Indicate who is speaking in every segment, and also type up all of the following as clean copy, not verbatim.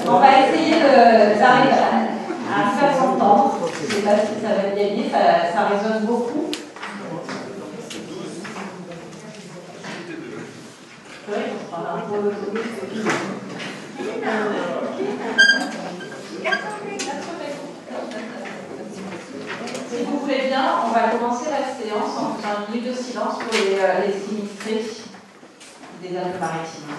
Speaker 1: On va essayer d'arriver à se faire s'entendre. Je ne sais pas si ça va être gagné, ça résonne beaucoup. Oui, on sera un peu si vous voulez bien, on va commencer la séance en faisant une minute de silence pour les sinistrés des Alpes-Maritimes.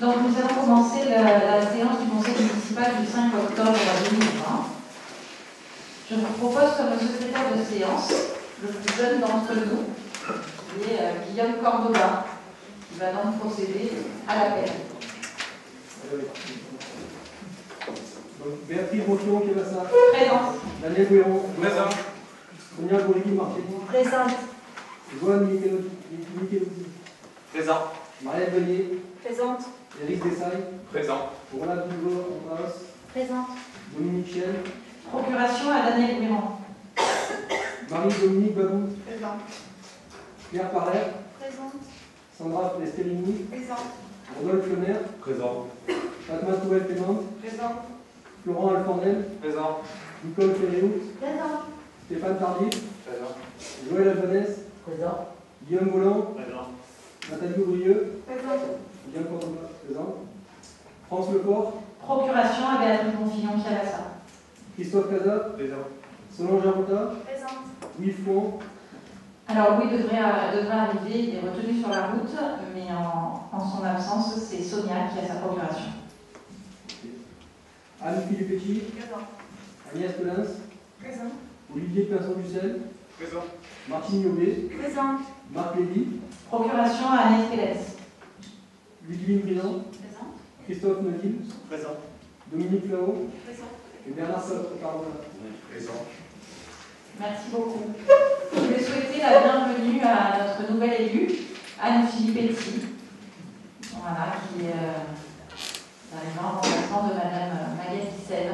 Speaker 1: Donc nous allons commencer la séance du Conseil municipal du 5 octobre 2020. Je vous propose comme secrétaire de séance le plus jeune d'entre nous, qui est Guillaume Cordoba, qui va donc procéder à l'appel.
Speaker 2: Béatrice Rochon, Kébassa.
Speaker 1: Présente.
Speaker 2: Daniel Guéron.
Speaker 3: Présent.
Speaker 2: Sonia Bourgui-Marché.
Speaker 1: Présente.
Speaker 2: Joanne Michelozzi.
Speaker 3: Présent.
Speaker 2: Marielle Beignet.
Speaker 1: Présente.
Speaker 2: Éric Dessailles.
Speaker 3: Présent.
Speaker 2: Roland Dubois.
Speaker 1: Présente.
Speaker 2: Dominique Chen.
Speaker 1: Procuration à Daniel Guéron.
Speaker 2: Marie-Dominique Babou.
Speaker 1: Présente.
Speaker 2: Pierre Parler.
Speaker 1: Présente.
Speaker 2: Sandra Esterini.
Speaker 1: Présente.
Speaker 2: Rodolphe Lemer.
Speaker 3: Présent.
Speaker 2: Fatma Touel-Pénante.
Speaker 1: Présente.
Speaker 2: Florent Alfandel.
Speaker 3: Présent.
Speaker 2: Nicole Ferréou.
Speaker 1: Présente.
Speaker 2: Stéphane Tardif.
Speaker 3: Présent.
Speaker 2: Joël Albanès.
Speaker 1: Présent.
Speaker 2: Guillaume Volant.
Speaker 3: Présent.
Speaker 2: Nathalie Aubrieux.
Speaker 1: Présente.
Speaker 2: Guillaume Cordoba. Présent. France Leport.
Speaker 1: Procuration à Béatrice Bonfillon-Chialassa.
Speaker 2: Christophe Casa.
Speaker 3: Présent.
Speaker 2: Solange Arota.
Speaker 1: Présente.
Speaker 2: Louis Fouan.
Speaker 1: Alors oui, devrait arriver, il est retenu sur la route, mais en son absence, c'est Sonia qui a sa procuration.
Speaker 2: Anne Filipetti.
Speaker 1: Présent.
Speaker 2: Agnès Pelins.
Speaker 1: Présent.
Speaker 2: Olivier Pinson-Ducel.
Speaker 3: Présent.
Speaker 2: Martine Niobé.
Speaker 1: Présent.
Speaker 2: Marc Lévy.
Speaker 1: Procuration à Agnès Pélez.
Speaker 2: Ludivine Briand.
Speaker 1: Présent.
Speaker 2: Christophe Neuville.
Speaker 3: Présent.
Speaker 2: Dominique Flao.
Speaker 1: Présent.
Speaker 2: Et Bernard Pardon.
Speaker 3: Présent.
Speaker 1: Merci beaucoup. Je vais souhaiter la bienvenue à notre nouvelle élue, Anne Filipetti, voilà, qui arrive en remplacement de Madame Maguette Dissel.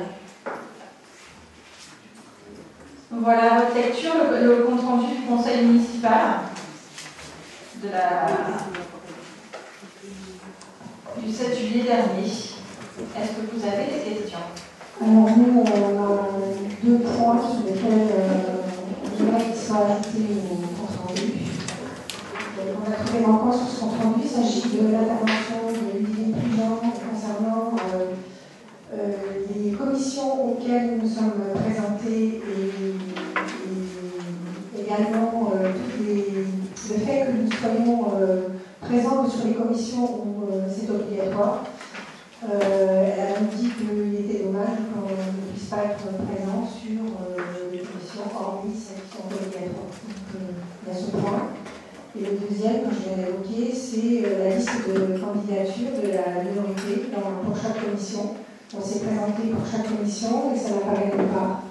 Speaker 1: Voilà votre lecture, le compte rendu du conseil municipal du 7 juillet dernier. Est-ce que vous avez des questions?
Speaker 4: Alors nous, on a deux points sur lesquels on aimerait qu'ils soient ajoutés au compte rendu. On a trouvé manquant sur ce compte rendu. Il s'agit de l'intervention de Ludivine Briand concernant les commissions auxquelles nous sommes présentés et également le fait que nous soyons présents sur les commissions où c'est obligatoire. Elle a dit qu'il était dommage qu'on ne puisse pas être présent sur les commissions hormis celles qui sont obligatoires. Donc il y a ce point. Et le deuxième que je viens d'évoquer, c'est la liste de candidatures de la minorité pour chaque commission. On s'est présenté pour chaque commission et ça n'apparaît nulle part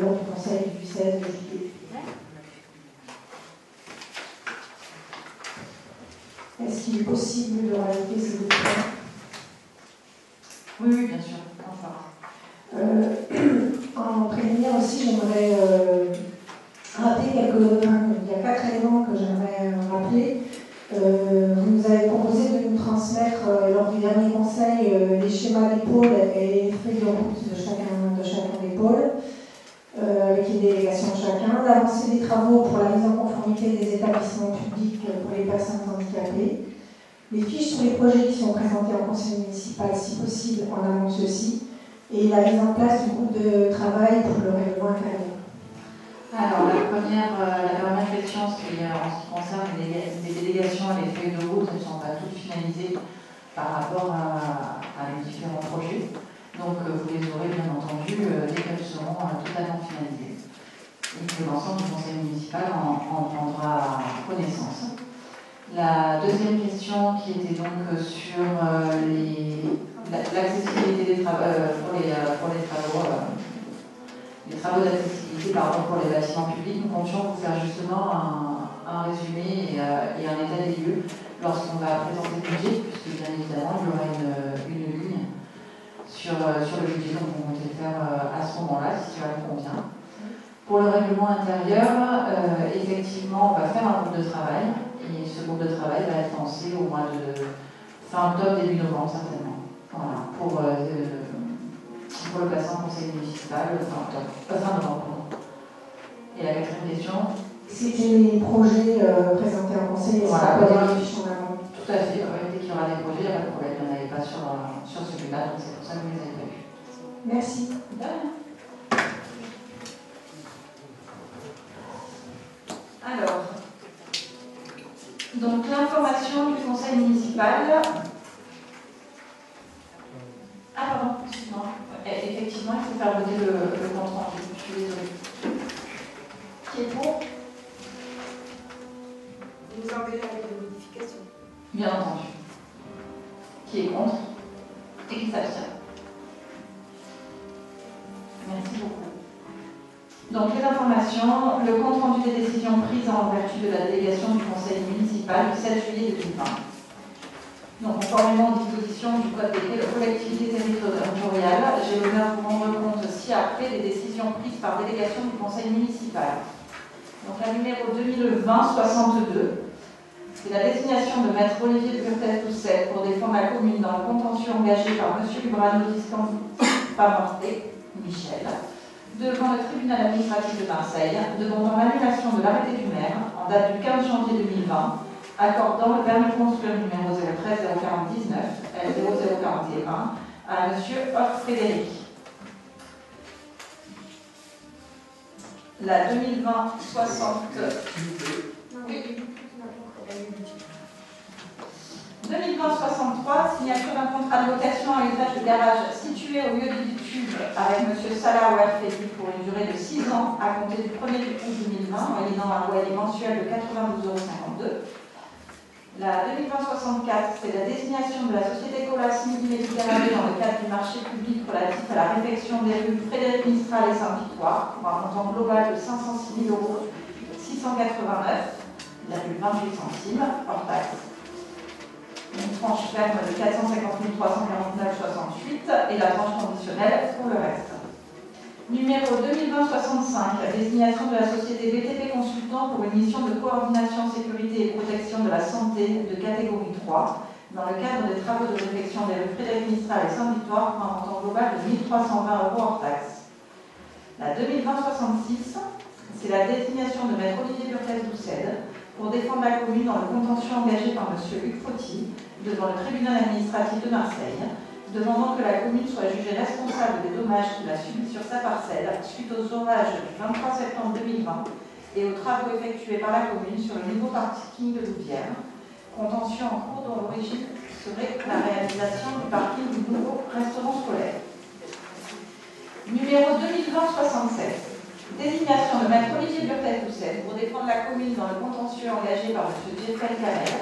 Speaker 4: lors du conseil du 16 juillet. Est-ce qu'il est possible de rajouter ces deux points?
Speaker 1: Oui, bien sûr. Enfin.
Speaker 4: En préliminaire aussi, j'aimerais travaux pour la mise en conformité des établissements publics pour les personnes handicapées, les fiches sur les projets qui sont présentés en conseil municipal, si possible en amont de ceux-ci, et la mise en place du groupe de travail pour le règlement intérieur.
Speaker 1: Alors, la première question, c'est en ce qui concerne les délégations et les feuilles de route, elles ne sont pas toutes finalisées par rapport à les différents projets. Donc, vous les aurez bien entendu dès qu'elles seront totalement finalisées. Et que l'ensemble du conseil municipal en prendra connaissance. La deuxième question qui était donc sur l'accessibilité des travaux les travaux d'accessibilité pour les bâtiments publics, nous comptions vous faire justement un résumé et un état des lieux lorsqu'on va présenter le budget, puisque bien évidemment il y aura une ligne sur le budget, donc on comptait le faire à ce moment-là, si cela vous convient. Pour le règlement intérieur, effectivement, on va faire un groupe de travail, et ce groupe de travail va être lancé au mois de fin octobre, début novembre, certainement. Voilà, pour le passant conseil municipal, fin novembre. Et la quatrième question?
Speaker 4: C'était les projets présentés en conseil,
Speaker 1: voilà,
Speaker 4: ça peut avoir des fiches en amont.
Speaker 1: Tout à fait, dès qu'il y aura des projets, il n'y a pas de problème, il n'y en avait pas sur celui-là, donc c'est pour ça que vous les avez pas vus.
Speaker 4: Merci.
Speaker 1: De rien. Alors, donc l'information du conseil municipal. Ah pardon, excuse-moi. Effectivement, il faut faire voter le compte rendu. Je suis désolée. Qui est pour?
Speaker 5: Vous enverrez avec les modifications.
Speaker 1: Bien entendu. Qui est contre? Et qui s'abstient? Merci beaucoup. Donc, les informations, le compte rendu des décisions prises en vertu de la délégation du conseil municipal du 7 juillet 2020. Donc, conformément aux dispositions du Code des collectivités territoriales, j'ai l'honneur de vous rendre compte ci-après des décisions prises par délégation du conseil municipal. Donc, la numéro 2020-62, c'est la désignation de maître Olivier Burtel-Pousset pour défendre la commune dans le contentieux engagé par M. Lubrano Michel, devant le tribunal administratif de Marseille, demandant l'annulation de l'arrêté du maire en date du 15 janvier 2020, accordant le permis de construire numéro 013 049 L0041 à M. Hoff Frédéric. La 2020-60. Oui. 2020-63, signature d'un contrat de location à usage de garage situé au lieu du tube avec M. Salah Ouerfedi pour une durée de 6 ans à compter du 1er août 2020, moyennant un loyer mensuel de 92,52 €. La 2020-64, c'est la désignation de la société Colas Midi Méditerranée dans le cadre du marché public relatif à la réfection des rues Frédéric Mistral et Saint-Victoire pour un montant global de 506 689,28 € hors taxe. Une tranche ferme de 450 349,68 et la tranche conditionnelle pour le reste. Numéro 2020-65, la désignation de la société BTP Consultant pour une mission de coordination, sécurité et protection de la santé de catégorie 3 dans le cadre des travaux de réfection des rues Frédéric Mistral et Saint-Victoire pour un montant global de 1 320 € hors taxe. La 2020-66, c'est la désignation de maître Olivier Burtel-Pousset pour défendre la commune dans le contentieux engagé par M. Hugues Fauty devant le tribunal administratif de Marseille, demandant que la commune soit jugée responsable des dommages qu'il a subis sur sa parcelle suite aux orages du 23 septembre 2020 et aux travaux effectués par la commune sur le nouveau parking de Louvière, contentieux en cours dont l'origine serait la réalisation du parking du nouveau restaurant scolaire. Numéro 2020-67. Désignation de maître Olivier Burtel-Pousset pour défendre la commune dans le contentieux engagé par M. Jeffrey Carrel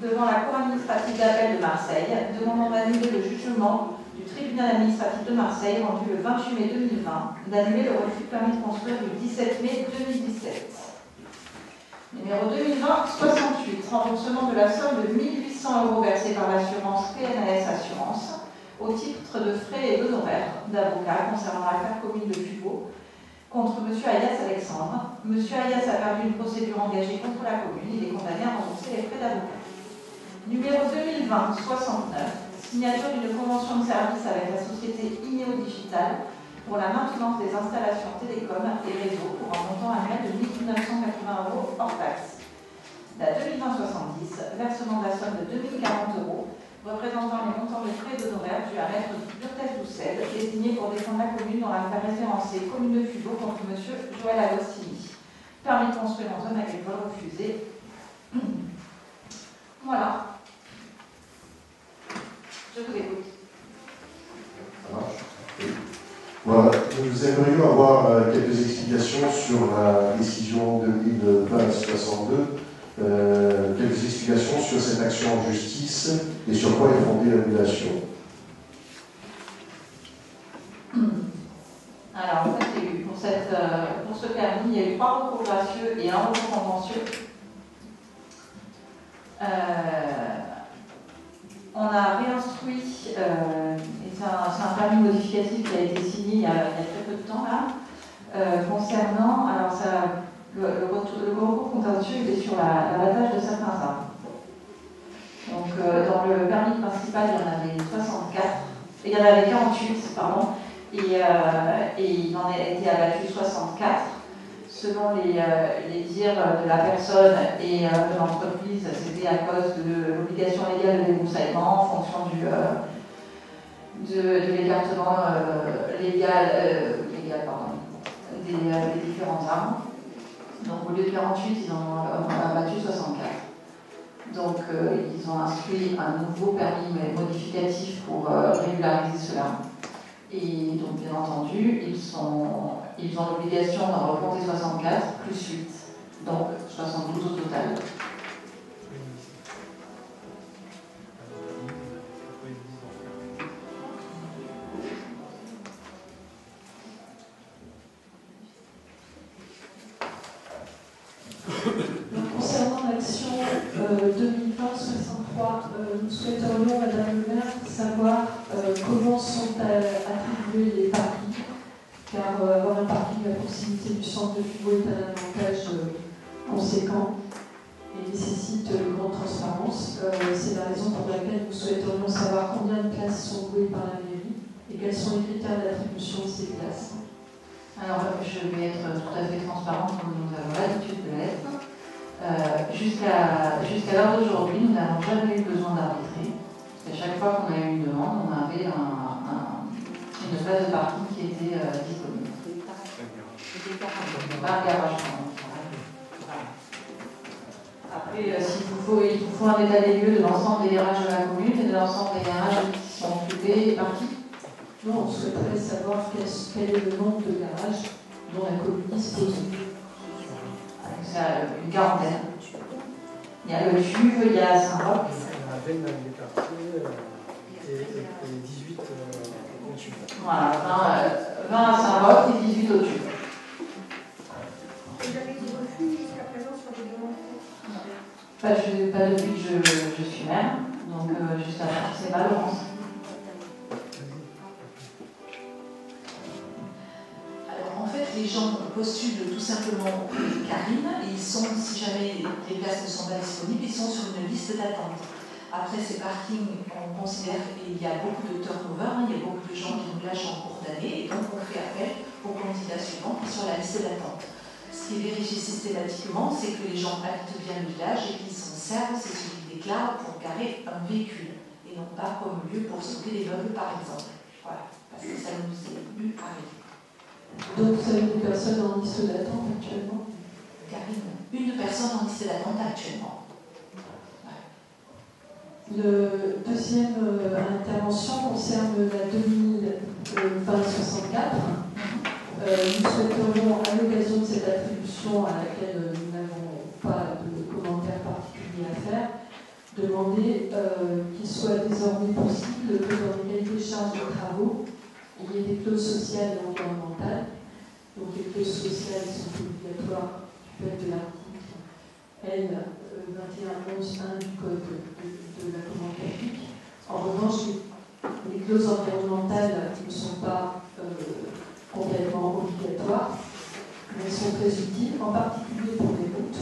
Speaker 1: devant la Cour administrative d'appel de Marseille, demandant d'annuler le jugement du tribunal administratif de Marseille rendu le 28 mai 2020, d'annuler le refus de permis de construire du 17 mai 2017. Numéro 2020-68, remboursement de la somme de 1 800 € versée par l'assurance PNLS Assurance au titre de frais et d'honoraires d'avocat concernant l'affaire commune de Pubot contre M. Ayas Alexandre. M. Ayas a perdu une procédure engagée contre la commune. Il est condamné à rembourser les frais d'avocat. Numéro 2020-69, signature d'une convention de service avec la société Ineo Digital pour la maintenance des installations télécom et réseaux pour un montant annuel de 1 980 € hors taxe. La 2020-70, versement de la somme de 2040 €, représentant les montants de frais d'honoraires dus à Maître Burtès Doucet, désigné pour défendre la commune dans l'affaire référencée commune de Fubo contre M. Joël Agostini. Permis de construire en zone agricole refusé. Voilà. Je vous écoute.
Speaker 6: Ça marche. Voilà. Nous aimerions avoir quelques explications sur la décision 2020-62. Quelques explications sur cette action en justice et sur quoi est fondée l'annulation.
Speaker 1: Alors, en fait, il y a eu pour ce permis, il y a eu 3 recours gracieux et 1 recours contentieux. On a réinstruit, et c'est un permis modificatif qui a été signé il y a très peu de temps là, concernant, alors ça. Le recours contentieux il est sur l'abattage de certains arbres. Donc, dans le permis principal, il y en avait 64, il y en avait 48, pardon, et il en a été abattu 64. Selon les dires de la personne et de l'entreprise, c'était à cause de l'obligation légale de débroussaillement en fonction de l'écartement légal des différents arbres. Donc au lieu de 48, ils en ont abattu 64. Donc ils ont instruit un nouveau permis modificatif pour régulariser cela. Et donc bien entendu, ils ont l'obligation d'en recompter 64 plus 8. Donc 72 au total.
Speaker 4: Concernant l'action 2020-63, nous souhaiterions, Madame le maire, savoir comment sont attribués les parkings, car avoir un parking à proximité du centre de Fubo est un avantage conséquent et nécessite une grande transparence. C'est la raison pour laquelle nous souhaiterions savoir combien de places sont louées par la mairie et quels sont les critères d'attribution de ces places.
Speaker 1: Alors, je vais être tout à fait transparente comme nous avons l'habitude de l'être. Jusqu'à l'heure d'aujourd'hui, nous n'avons jamais eu besoin d'arbitrer. Et chaque fois qu'on a eu une demande, on avait une place de parking qui était disponible. Par garage. Après, il vous faut un état des lieux de l'ensemble des garages de la commune et de l'ensemble des garages qui sont occupés par qui?
Speaker 4: Non, on souhaiterait savoir quel est le nombre de garages dont la commune dispose.
Speaker 1: C'est une quarantaine. Il y a le Juve, il y a Saint-Roch.
Speaker 2: La veine avec les quartiers et 18 au Tube.
Speaker 1: Voilà, 20 à Saint-Roch et 18 au Tube.
Speaker 5: Vous avez des refus jusqu'à présent sur des demandes?
Speaker 1: Pas depuis que je suis maire, donc jusqu'à là, c'est pas Laurence.
Speaker 7: En fait, les gens postulent tout simplement auprès de Karine et ils sont, si jamais les places ne sont pas disponibles, ils sont sur une liste d'attente. Après ces parkings, on considère qu'il y a beaucoup de turnover, il y a beaucoup de gens qui nous lâchent en cours d'année et donc on fait appel aux candidats suivants qui sont sur la liste d'attente. Ce qui est vérifié systématiquement, c'est que les gens habitent bien le village et qu'ils s'en servent, c'est ce qu'ils déclarent pour garer un véhicule et non pas comme lieu pour stocker des meubles par exemple. Voilà, parce que ça nous est eu arrivé.
Speaker 4: Donc vous avez une personne en liste d'attente actuellement?
Speaker 7: Karine, une personne en liste d'attente actuellement.
Speaker 4: Le deuxième intervention concerne la 2020-64. Nous souhaiterions, à l'occasion de cette attribution à laquelle nous n'avons pas de commentaires particuliers à faire, demander qu'il soit désormais possible que dans les cahiers des charges de travaux, il y ait des clauses sociales et environnementales. Donc les clauses sociales sont obligatoires du fait de l'article L 2111-1 du Code de la commande publique. En revanche, les clauses environnementales ne sont pas complètement obligatoires, mais sont très utiles, en particulier pour les routes,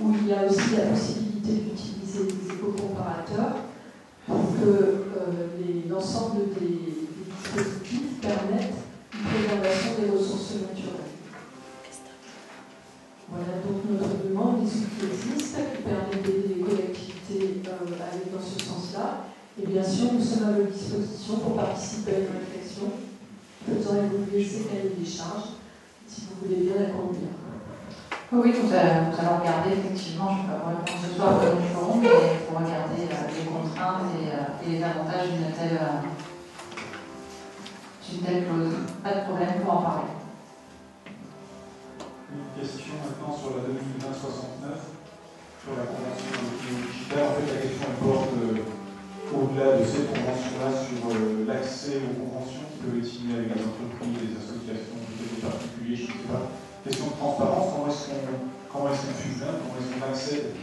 Speaker 4: où il y a aussi la possibilité d'utiliser des éco-comparateurs pour que l'ensemble des dispositifs sites permettent une préservation des ressources naturelles. Voilà donc notre demande, des outils existent qui permettent d'aider les collectivités à aller dans ce sens-là. Et bien sûr, nous sommes à votre disposition pour participer à une réflexion, faisant évoluer ces cahiers des charges, si vous voulez bien la conduire.
Speaker 1: Oui, nous allons regarder effectivement, je ne sais pas répondre ce soir comme nous ferons, mais pour regarder les contraintes et les avantages d'une telle clause. Pas de problème pour en parler.
Speaker 8: Une question maintenant sur la 2020-69, sur la convention digitale. En fait, la question elle porte au-delà de cette convention-là sur l'accès aux conventions qui peuvent être signées avec les entreprises, les associations, peut-être des particuliers, je ne sais pas. Question de transparence, comment est-ce qu'on fusionne, comment est-ce qu'on accède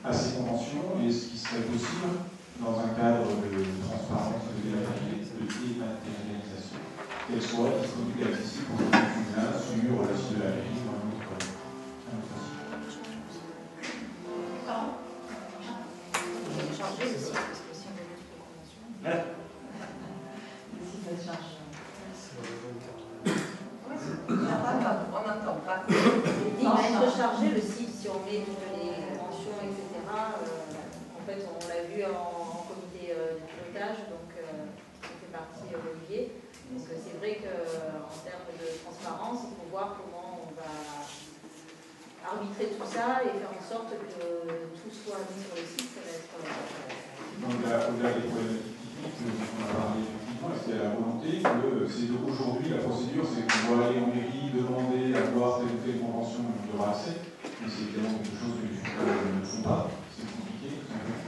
Speaker 8: à ces conventions et ce qui serait possible dans un cadre de transparence, de dématérialisation, qu'elles soient disponibles et accessibles pour les fusionnaires sur le site de la mairie ou un autre site.
Speaker 5: Charger le site, parce que si on veut mettre les conventions.
Speaker 1: Le site va charger.
Speaker 5: On n'entend pas. Il va être chargé le site si on met toutes les conventions, etc. En fait, on l'a vu en comité de pilotage, donc on fait partie d'Olivier. Donc c'est vrai qu'en termes de transparence, il faut voir comment on va arbitrer tout ça et faire en sorte que tout soit mis sur le site. Ça va être.
Speaker 8: Au-delà des problématiques techniques dont on a parlé effectivement, est-ce qu'il y a la volonté que c'est aujourd'hui la procédure, c'est qu'on doit aller en mairie, demander à voir telle ou telle convention, on y aura accès, mais c'est évidemment quelque chose que les funérailles ne font pas, c'est compliqué, tout simplement.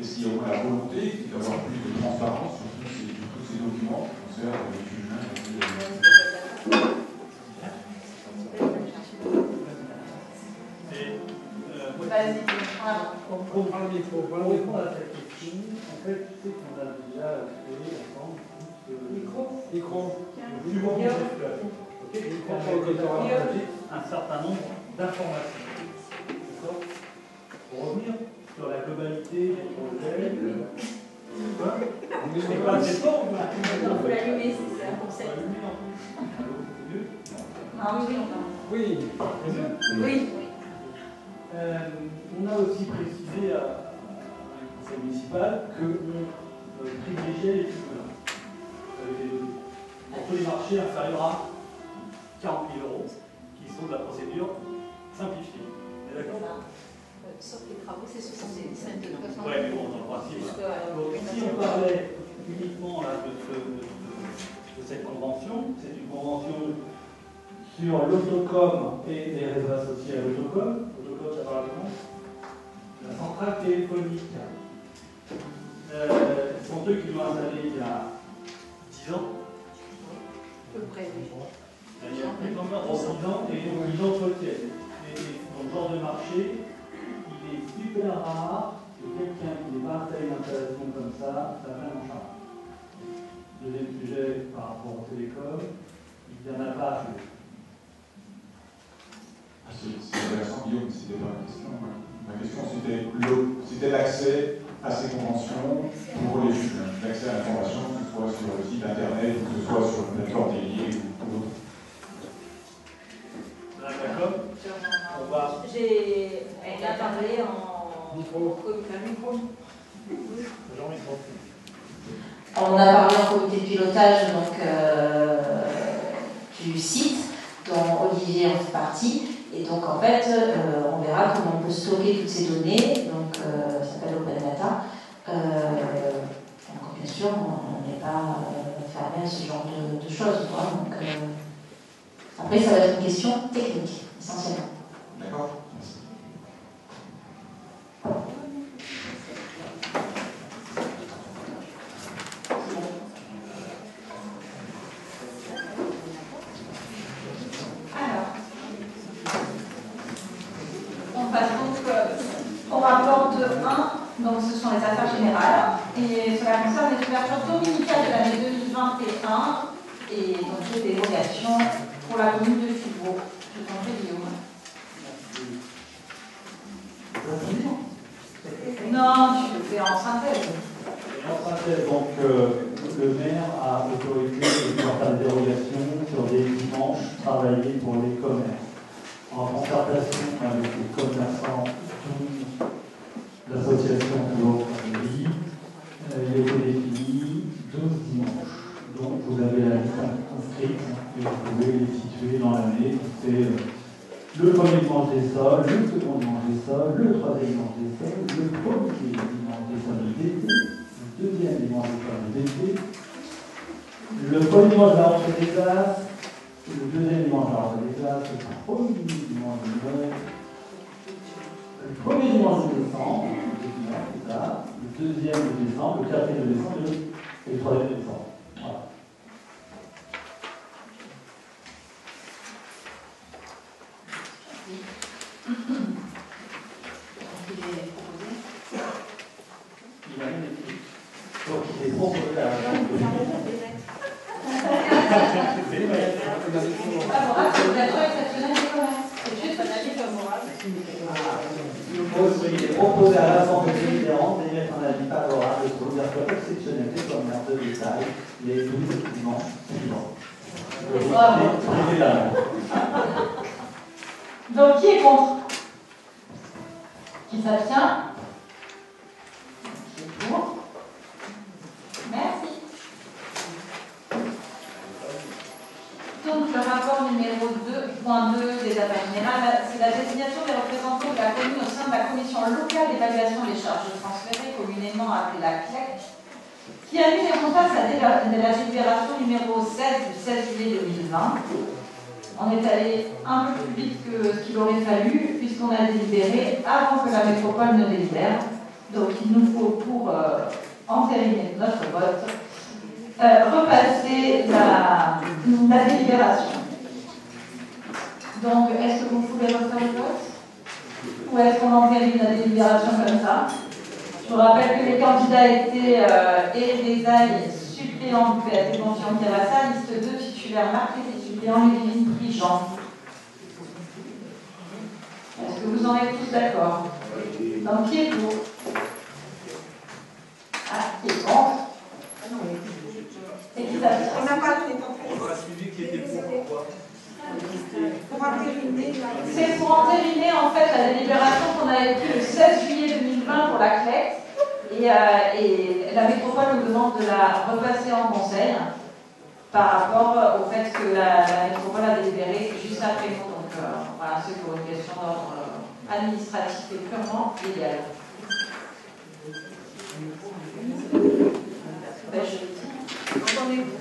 Speaker 8: Est-ce qu'il y a la volonté d'avoir plus de transparence sur tous ces documents qui concernent les funérailles
Speaker 1: Vas-y,
Speaker 2: pour répondre à cette question, en fait, tu sais qu'on a déjà créé ensemble un certain nombre d'informations. D'accord ? Pour revenir sur la globalité des projets, c'est pas assez fort,
Speaker 5: On peut l'allumer, c'est ça, pour cette.
Speaker 1: Ah oui, enfin.
Speaker 2: Oui,
Speaker 5: Oui.
Speaker 2: on a aussi précisé à un conseil municipal qu'on privilégiait les tribunaux. Pour tous les marchés inférieurs à 40 000 €, qui sont de la procédure simplifiée. Vous êtes d'accord ?
Speaker 5: Sauf les travaux, c'est 77 de 60.
Speaker 2: Oui, mais bon, dans le principe. Donc, si on parlait uniquement là, de cette convention, c'est une convention sur l'autocom et les réseaux associés à l'autocom. L'autocom, ça parle de quoi ? La centrale téléphonique. Ce sont eux qui l'ont installée il y a 10 ans.
Speaker 5: À peu près, oui.
Speaker 2: Il y a plus de 10 ans et ils l'entretiennent. Et dans ce genre de marché, il est super rare que quelqu'un qui n'est pas installé une installation comme ça prenne en charge. Deuxième sujet par rapport au télécom, il n'y en a pas assez.
Speaker 8: C'est intéressant, Guillaume, c'était pas ma question. Ma question, c'était l'accès à ces conventions pour les jeunes, l'accès à l'information, que ce soit sur le site internet, ou que ce soit sur une plateforme dédiée ou autre.
Speaker 2: D'accord ? On va.
Speaker 5: Elle a parlé en
Speaker 2: Micro.
Speaker 1: On a parlé en comité de pilotage donc, du site dont Olivier en fait partie. Et donc en fait, on verra comment on peut stocker toutes ces données. Donc ça s'appelle Open Data. Donc bien sûr, on n'est pas fermé à ce genre de choses. Donc, après, ça va être une question technique, essentiellement.
Speaker 8: D'accord ? Merci.
Speaker 1: Alors, on passe donc au rapport de 1, donc ce sont les affaires générales, et cela concerne les ouvertures dominicales de l'année 2021, et donc les dérogations pour la commune de Fubot. Je t'en prie, Guillaume. Non, tu le fais en synthèse.
Speaker 2: En synthèse, donc le maire a autorisé le travaillé pour les commerces. En concertation avec les commerçants, l'association toujours Paris, il a été défini 12 dimanches. Donc vous avez la liste inscrite et vous pouvez les situer dans l'année. C'est le premier dimanche des sols, le second dimanche des sols, le troisième dimanche des sols, le premier dimanche des sols de l'été, le deuxième dimanche des sols de l'été, le premier dimanche de la rentrée des classes, le deuxième dimanche de la rentrée des classes, le premier dimanche de Noël, le premier dimanche de décembre, c'est ça, le deuxième de décembre, le quatrième de décembre et le troisième de décembre. Voilà. Il a même écrit. Donc il est proposé à la
Speaker 1: favorable, c'est l'ouverture exceptionnelle des commerces. C'est juste un avis favorable.
Speaker 2: Il est proposé à l'Assemblée délibérante d'émettre un avis favorable sur l'ouverture exceptionnelle des commerces de détail les 12 dimanches suivants.
Speaker 1: Donc qui est contre? Qui s'abstient? Qui est pour? Merci. Donc le rapport numéro 2.2 des affaires générales, c'est la désignation des représentants de la commune au sein de la commission locale d'évaluation des charges transférées, communément appelée la CLEC, qui a mis en face de la délibération numéro 16 du 16 juillet 2020. On est allé un peu plus vite que ce qu'il aurait fallu, puisqu'on a délibéré avant que la métropole ne délibère. Donc il nous faut, pour entériner notre vote, repasser la délibération. Donc, est-ce que vous pouvez refaire le vote? Ou est-ce qu'on entérine la délibération comme ça? Je vous rappelle que les candidats étaient Éric Desailles, suppléant du PAT Confiance Terrassa, liste 2, titulaire Marc et suppléant Lévin Prigent. Est-ce que vous en êtes tous d'accord? Donc, qui est pour? Ah, qui est contre? Et qui s'abstient?
Speaker 5: On n'a pas fait en
Speaker 3: On a suivi qui était pour.
Speaker 5: pour entériner.
Speaker 1: C'est pour entériner en fait la délibération qu'on avait prise le 16 juillet 2020 pour la CLEC et la métropole nous demande de la repasser en conseil par rapport au fait que la métropole a délibéré juste après nous. Donc voilà, c'est pour une question d'ordre administratif et purement légal.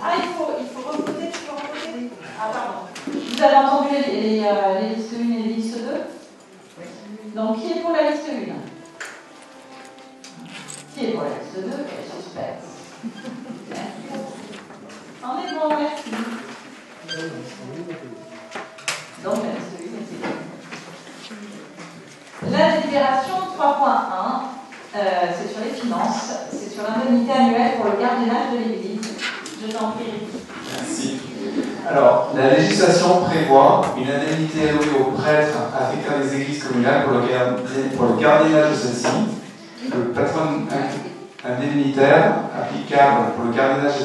Speaker 1: Ah, il faut reposer, tu peux reposer. Ah, pardon. Vous avez entendu les listes 1 et les listes 2? Donc, qui est pour la liste 1? Qui est pour la liste 2? Quel suspense. On est bon, merci. Donc, la liste 1 est la délibération 3.1, c'est sur les finances, c'est sur l'indemnité annuelle pour le gardiennage de l'église. Je t'en prie.
Speaker 9: Merci. Alors, la législation prévoit une indemnité allouée aux prêtres affectés à des églises communales pour le gardiennage de celles-ci. Le patron indemnitaire applicable pour le gardiennage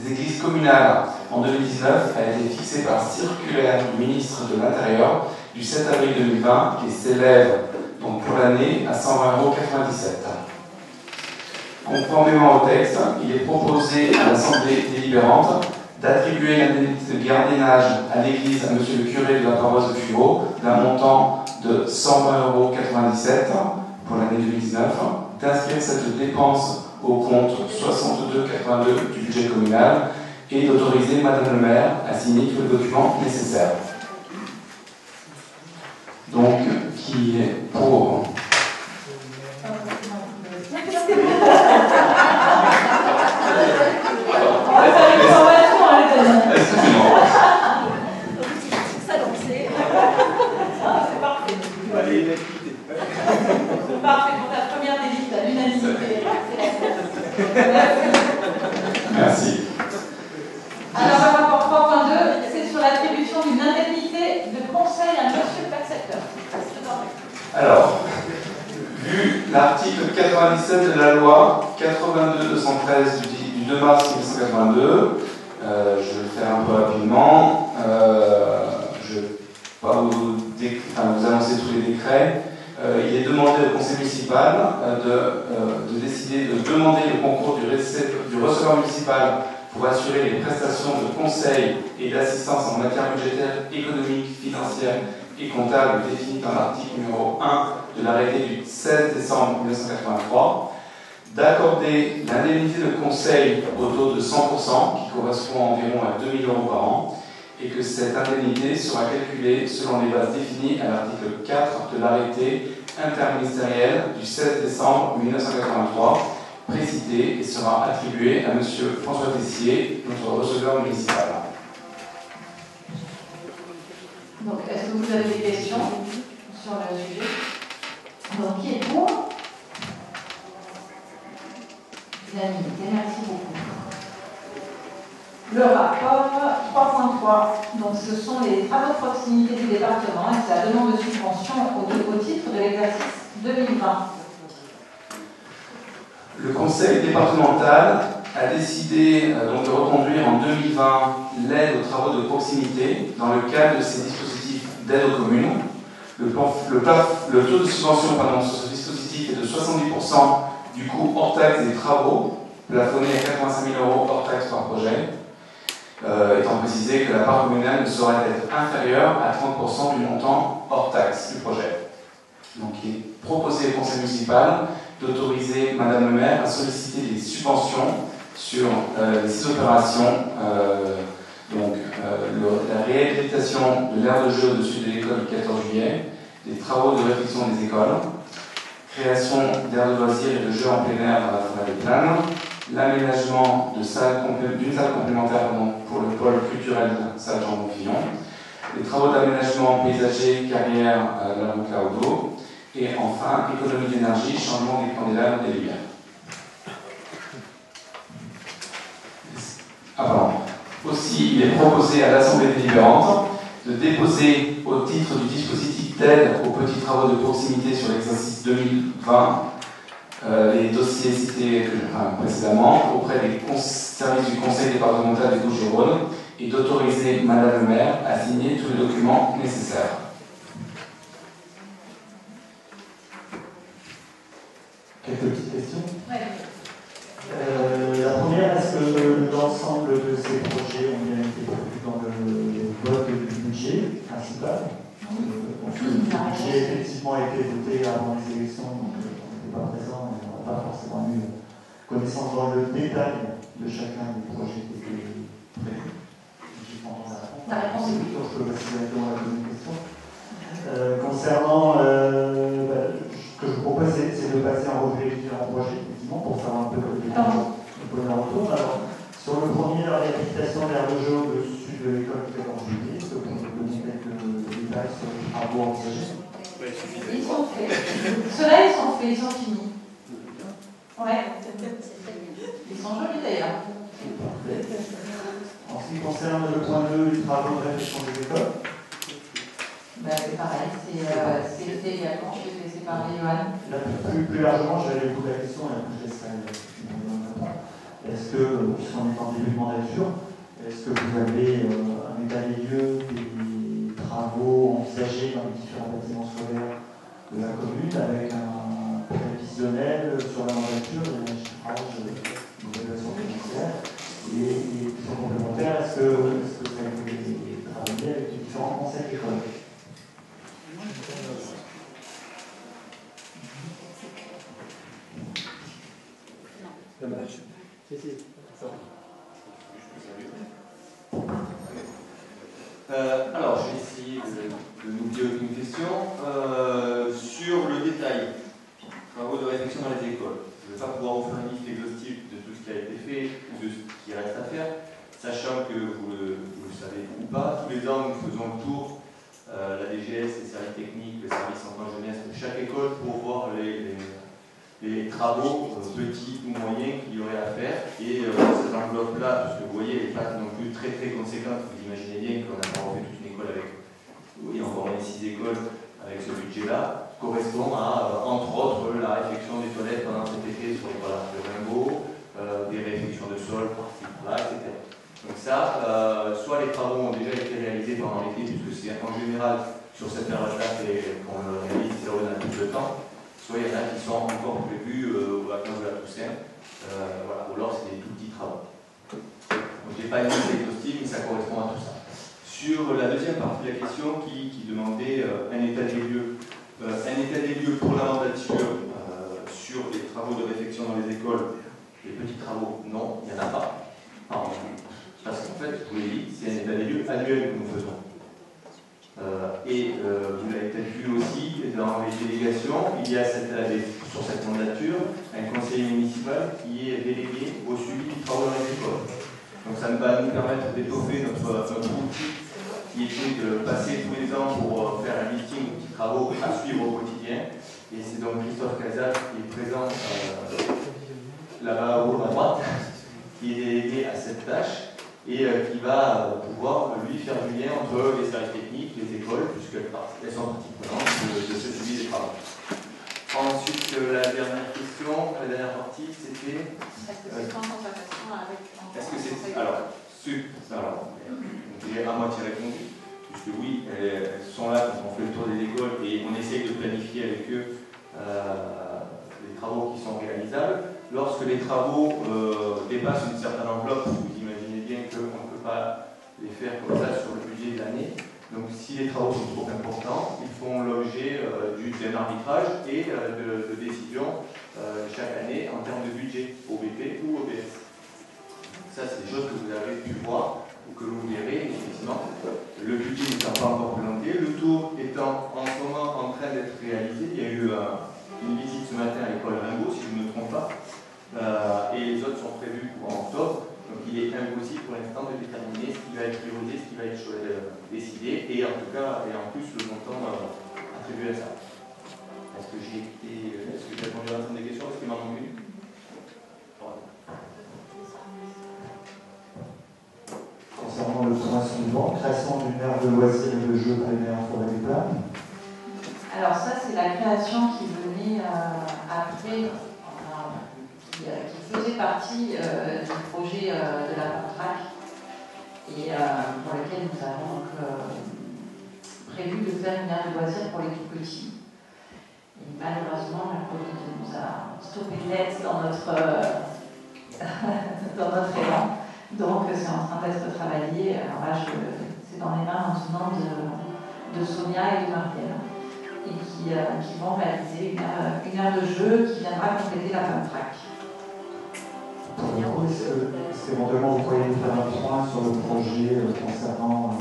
Speaker 9: des églises communales en 2019 a été fixé par circulaire du ministre de l'Intérieur du 7 avril 2020 et s'élève donc pour l'année à 120,97 €. Conformément au texte, il est proposé à l'Assemblée délibérante d'attribuer l'indemnité de gardiennage à l'Église à Monsieur le curé de la paroisse de Fureaux d'un montant de 120,97 € pour l'année 2019, d'inscrire cette dépense au compte 62,82 du budget communal et d'autoriser Madame le maire à signer tous les documents nécessaires. Donc, qui est pour?
Speaker 1: Excusez-moi.
Speaker 5: C'est parfait.
Speaker 1: Parfait pour ta première délite à l'unanimité.
Speaker 9: Merci.
Speaker 1: Alors, le rapport 3.2, c'est sur l'attribution d'une indemnité de conseil à monsieur le percepteur.
Speaker 9: Alors, vu l'article 97 de la loi 82-213 du 2 mars 1982, je vais le faire un peu rapidement. municipal de décider de demander le concours du receveur municipal pour assurer les prestations de conseil et d'assistance en matière budgétaire, économique, financière et comptable définies dans l'article numéro 1 de l'arrêté du 16 décembre 1983, d'accorder l'indemnité de conseil au taux de 100%, qui correspond environ à 2 000 € par an, et que cette indemnité sera calculée selon les bases définies à l'article 4 de l'arrêté interministériel du 16 décembre 1983, précité et sera attribuée à M. François Tessier, notre receveur municipal.
Speaker 1: Donc, est-ce que vous avez des questions sur le sujet? Donc, qui est pour? Unanimité, merci beaucoup. Le rapport 3.3, donc ce sont les travaux de proximité du département et c'est la demande de subvention au titre de l'exercice 2020.
Speaker 9: Le conseil départemental a décidé donc de reconduire en 2020 l'aide aux travaux de proximité dans le cadre de ces dispositifs d'aide aux communes. Le taux de subvention sur ce dispositif est de 70% du coût hors taxe des travaux, plafonné à 85 000 € hors taxe par projet, étant précisé que la part communale ne saurait être inférieure à 30% du montant hors taxe du projet. Donc il est proposé au conseil municipal d'autoriser Madame le maire à solliciter des subventions sur les 6 opérations, la réhabilitation de l'aire de jeu au-dessus de l'école du 14 juillet, des travaux de réfection des écoles, création d'aires de loisirs et de jeux en plein air dans la forêt des Planes, l'aménagement d'une salle complémentaire pour le pôle culturel de salle Jean-Bonfillon, les travaux d'aménagement paysager, carrière, la rue Claudeau, et enfin, économie d'énergie, changement des candélabres et des lumières. Aussi, il est proposé à l'Assemblée délibérante de déposer au titre du dispositif d'aide aux petits travaux de proximité sur l'exercice 2020 les dossiers cités précédemment auprès des services du Conseil départemental des Bouches-du-Rhône et d'autoriser Madame le maire à signer tous les documents nécessaires.
Speaker 2: Quelques petites questions. La première, est-ce que l'ensemble de ces projets ont bien été prévus dans le vote du budget principal? Le budget effectivement a été voté avant les élections, donc on n'était pas présent et on n'a pas forcément eu connaissance dans le détail de chacun des projets qui étaient prévus.
Speaker 1: La réponse est oui.
Speaker 2: Je peux passer directement à la deuxième question. Concernant, ce que je vous propose, c'est de passer en revue les différents projets, effectivement, pour savoir un peu le retour. Alors, sur le premier, la réhabilitation de l'aire de jeu au-dessus de l'école du 14 juillet, est-ce que vous pouvez nous donner quelques détails sur les travaux envisagés?
Speaker 1: Ils sont faits. Ceux-là, ils sont faits, ils sont finis. Ouais. Ils sont jolis d'ailleurs.
Speaker 2: En ce qui concerne le point 2, les travaux de réfection des écoles.
Speaker 1: C'est pareil, c'est fait également, je vais laisser parler Johan.
Speaker 2: Plus largement, j'allais vous poser la question, et après je laisserai est-ce que, puisqu'on est en début de mandature, est-ce que vous avez un état des lieux des travaux envisagés dans les différents bâtiments scolaires de la commune, avec un prévisionnel sur la mandature et un chiffrage de l'évaluation financière et qui sont complémentaires? Est-ce que vous avez travaillé avec les différents conseils d'école?
Speaker 3: Alors, je vais essayer de nous dire une question. Sur le détail, travaux de réflexion dans les écoles, je ne vais pas pouvoir vous faire une liste exhaustive de tout ce qui a été fait ou de ce qui reste à faire, sachant que vous le savez ou pas, tous les ans nous faisons le tour, la DGS, les services techniques, le service emploi jeunesse de chaque école pour voir les travaux petits ou moyens qu'il y aurait à faire. Et cette enveloppe-là, parce que vous voyez, elle n'est pas non plus très très conséquente. Vous imaginez bien qu'on n'a pas refait toute une école avec, oui, encore 6 écoles avec ce budget-là, correspond à, entre autres, la réfection des toilettes pendant cet été sur le Rimbaud, des réfections de sol par-ci par-là, etc. Donc ça, soit les travaux ont déjà été réalisés pendant l'été, puisque c'est en général sur cette période-là qu'on le réalise, c'est là où on a plus de temps. soit il y en a qui sont encore prévus aux vacances de la Toussaint, voilà, ou alors c'est des tout petits travaux. Donc je n'ai pas une liste exhaustive, mais ça correspond à tout ça. Sur la deuxième partie de la question qui demandait un état des lieux. Un état des lieux pour la mandature sur les travaux de réfection dans les écoles, les petits travaux, non, il n'y en a pas. Parce qu'en fait, je vous l'ai dit, c'est un état des lieux annuel que nous faisons. Vous l'avez peut-être vu aussi, dans les délégations, il y a sur cette mandature un conseiller municipal qui est délégué au suivi des travaux dans les écoles. Donc ça va nous permettre d'étoffer notre outil qui était de passer tous les ans pour faire un listing de petits travaux à suivre au quotidien. Et c'est donc Christophe Casac qui est présent là-bas au haut à droite, qui est délégué à cette tâche et qui va pouvoir lui faire du lien entre les services techniques, les écoles, puisqu'elles sont partie prenante de ce suivi des travaux. Ensuite, la dernière question, la dernière partie, c'était...
Speaker 5: Est-ce que c'est en concertation avec...
Speaker 3: Est-ce que c'est... Alors, j'ai à moitié répondu, puisque oui, elles sont là quand on fait le tour des écoles et on essaye de planifier avec eux les travaux qui sont réalisables. Lorsque les travaux dépassent une certaine enveloppe, vous imaginez bien qu'on ne peut pas les faire comme ça sur le budget de l'année. Donc si les travaux sont trop importants, ils font l'objet d'un arbitrage et de décisions chaque année en termes de budget, OBP ou OBS. Ça, c'est des choses que vous avez pu voir ou que vous verrez, effectivement. Le budget n'étant pas encore présenté, le tour étant en ce moment en train d'être réalisé. Il y a eu une visite ce matin à l'école Rimbaud, si je ne me trompe pas, et les autres sont prévus pour en octobre. Donc il est impossible pour l'instant de déterminer ce qui va être priorisé, ce qui va être décidé, et en tout cas, et en plus, le montant attribué à ça. Est-ce que j'ai répondu à l'ensemble des questions? Est-ce qu'il m'en manque une?
Speaker 10: Concernant le point suivant, création d'une aire de loisirs et de jeux plein air forêt des Planes.
Speaker 1: Alors ça, c'est la création qui venait après, qui faisait partie du projet de la PAMTRAC et pour lequel nous avons donc, prévu de faire une aire de loisirs pour les tout petits. Et malheureusement, la Covid nous a stoppé net dans notre élan. Donc c'est en train d'être travaillé. Alors là, c'est dans les mains maintenant de Sonia et de Marielle, et qui vont réaliser une aire de jeu qui viendra compléter la PAMTRAC.
Speaker 10: Est-ce qu'éventuellement vous pourriez nous faire un point sur le projet concernant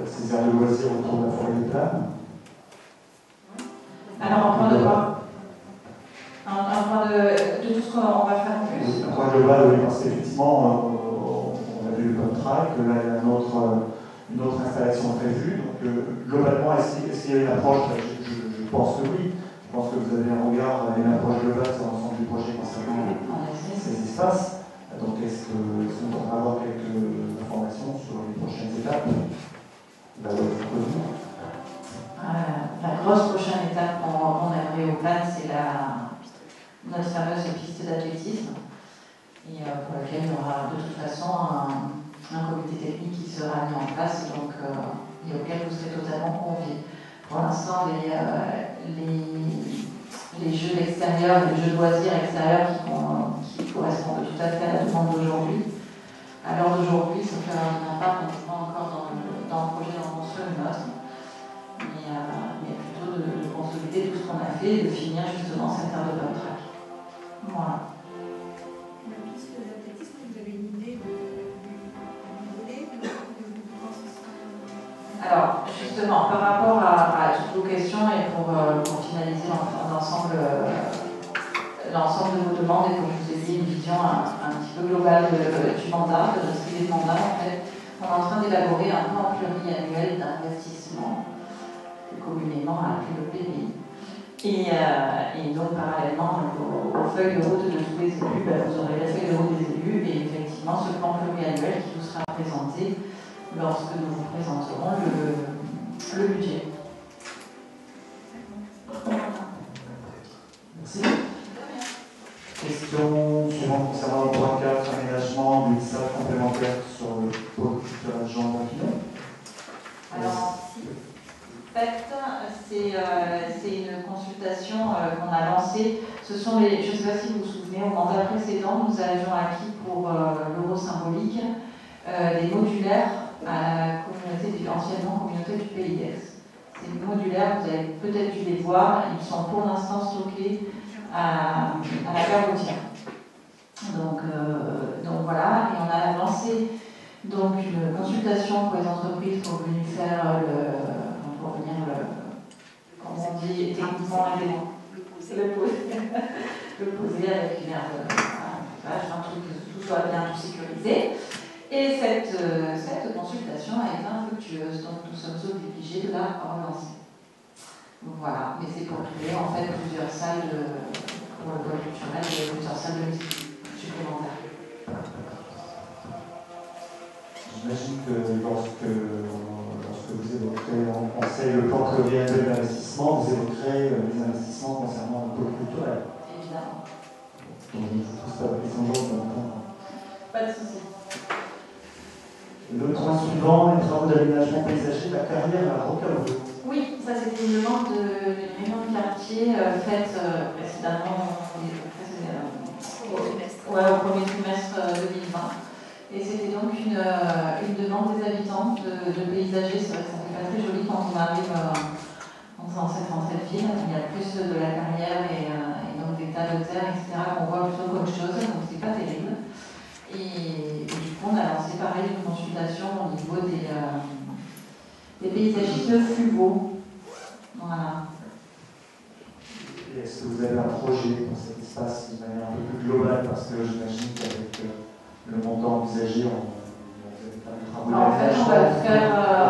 Speaker 10: ces aires de loisirs autour de la forêt des Planes?
Speaker 1: Alors, en point de quoi? Un point de tout ce qu'on va faire en plus?
Speaker 10: Un point global, oui, parce qu'effectivement, on a vu le PAMTRAC, là il y a une autre installation prévue. Donc, globalement, est-ce qu'il y a une approche? Je pense que oui. Je pense que vous avez un regard et une approche globale sur l'ensemble du projet concernant ces espaces. Donc, est-ce qu'on pourra avoir quelques informations sur les prochaines étapes?
Speaker 1: La grosse prochaine étape qu'on aimerait au plan, c'est notre fameuse piste d'athlétisme, et pour laquelle il y aura de toute façon un comité technique qui sera mis en place, donc, et auquel vous serez totalement conviés. Pour l'instant, les jeux extérieurs, les jeux de loisirs extérieurs qui correspondent tout à fait à la demande d'aujourd'hui. À l'heure d'aujourd'hui, ça fait un pas qu'on voit encore dans le projet d'en construire une autre, mais plutôt de consolider tout ce qu'on a fait et de finir justement cette aire de PAMTRAC. Voilà.
Speaker 4: La piste d'athlétisme, vous avez une idée du volet que vous pensez?
Speaker 1: Alors, justement, par rapport à toutes vos questions et pour finaliser l'ensemble de vos demandes et pour que vous ayez une vision un petit peu globale du mandat, de notre idée de mandat, en fait, on est en train d'élaborer un plan pluriannuel d'investissement, plus communément appelé le PMI. Et donc, parallèlement aux feuilles de route de tous les élus, vous aurez la feuille de route des élus et effectivement ce plan pluriannuel qui vous sera présenté lorsque nous vous présenterons le budget.
Speaker 10: Merci. Question suivante concernant le point 4, aménagement d'une salle complémentaire sur le pôle culturel Jean Dampignon.
Speaker 1: Alors, en fait, c'est une consultation consultation qu'on a lancée. Ce sont les, je ne sais pas si vous vous souvenez, au mandat précédent, nous avions acquis pour l'euro symbolique des modulaires à la communauté, anciennement communauté du Pays d'Aix. Ces modulaires, vous avez peut-être dû les voir, ils sont pour l'instant stockés à la gare routière. Donc voilà, et on a lancé donc une consultation pour les entreprises pour venir faire comment on dit techniquement le poser avec une herbe, un truc que tout soit bien tout sécurisé. Et cette consultation a été infructueuse, donc nous sommes obligés de la relancer. Donc voilà, mais c'est pour créer en fait plusieurs salles pour le pôle culturel et plusieurs salles de musique supplémentaires.
Speaker 10: J'imagine que lorsque vous évoquerez en conseil le plan pluriannuel de l'investissement, vous évoquerez les investissements concernant le pôle culturel.
Speaker 1: Évidemment.
Speaker 10: Donc je ne vous pose pas la question jaune maintenant.
Speaker 1: Pas de souci.
Speaker 10: Le point suivant, les travaux d'aménagement paysager de la carrière à Rocamadour.
Speaker 1: Oui, ça c'était une demande d'une réunion de quartier faite précédemment au premier trimestre 2020. Et c'était donc une demande des habitants de paysager. C'est vrai que ça fait pas très joli quand on arrive dans cette entrée de ville. Il y a plus de la carrière et donc des tas de terre, etc. qu'on voit plutôt qu'autre chose, donc c'est pas terrible. Et du coup, on a lancé pareil une consultation au niveau des paysagistes de Fuveau. Voilà.
Speaker 10: Et est-ce que vous avez un projet pour cet espace de manière un peu plus globale? Parce que j'imagine qu'avec le montant envisagé, on va faire des travaux d'aménagement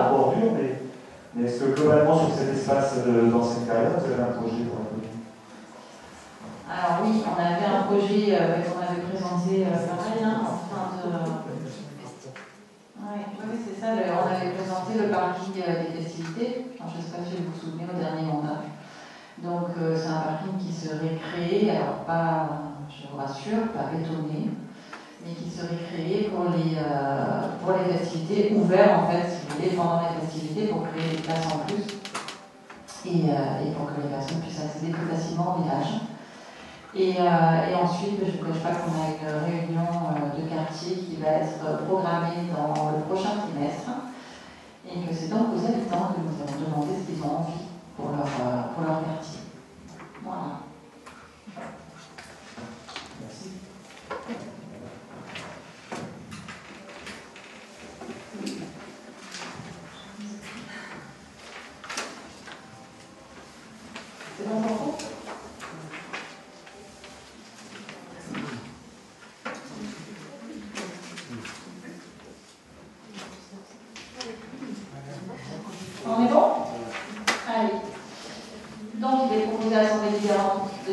Speaker 10: en bordure, mais est-ce que globalement sur cet espace d'ancienne carrière, vous avez un projet pour la commune?
Speaker 1: Alors oui, on avait un projet qu'on avait présenté pareil, en fin de... Oui, c'est ça, on avait présenté le parking des festivités. Alors, je ne sais pas si vous vous souvenez au dernier mandat. Donc c'est un parking qui serait créé, alors pas, je vous rassure, pas bétonné, mais qui serait créé pour les festivités, ouvert en fait, si vous voulez, pendant les festivités pour créer des places en plus et pour que les personnes puissent accéder plus facilement au village. Et ensuite, je ne vous cache pas qu'on a une réunion de quartier qui va être programmée dans le prochain trimestre et que c'est donc aux habitants que nous allons demander ce qu'ils ont envie pour leur quartier. Voilà.
Speaker 10: Merci.
Speaker 1: C'est bon pour vous? On est bon? Allez. Donc, il est proposé à l'Assemblée délibérante de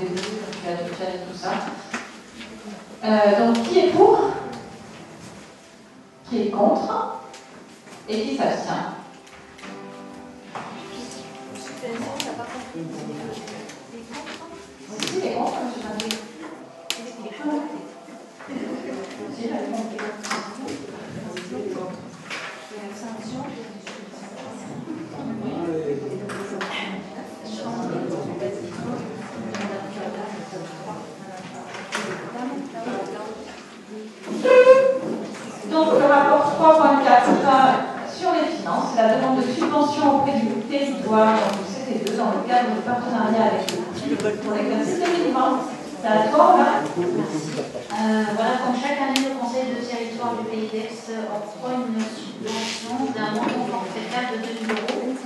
Speaker 1: débuter, donc tu as dit tout ça. Donc, qui est pour? Qui est contre? Et qui s'abstient? Si, il est contre, M. Patrick. Donc le rapport 3.4 sur les finances, la demande de subvention auprès du territoire, donc du CT2, dans le cadre du partenariat avec le PIB pour l'exercice 2020. C'est à toi, là.
Speaker 11: Voilà, comme chaque année, le Conseil de territoire du Pays d'Aix octroie une subvention d'un montant forfaitaire de 2 000 €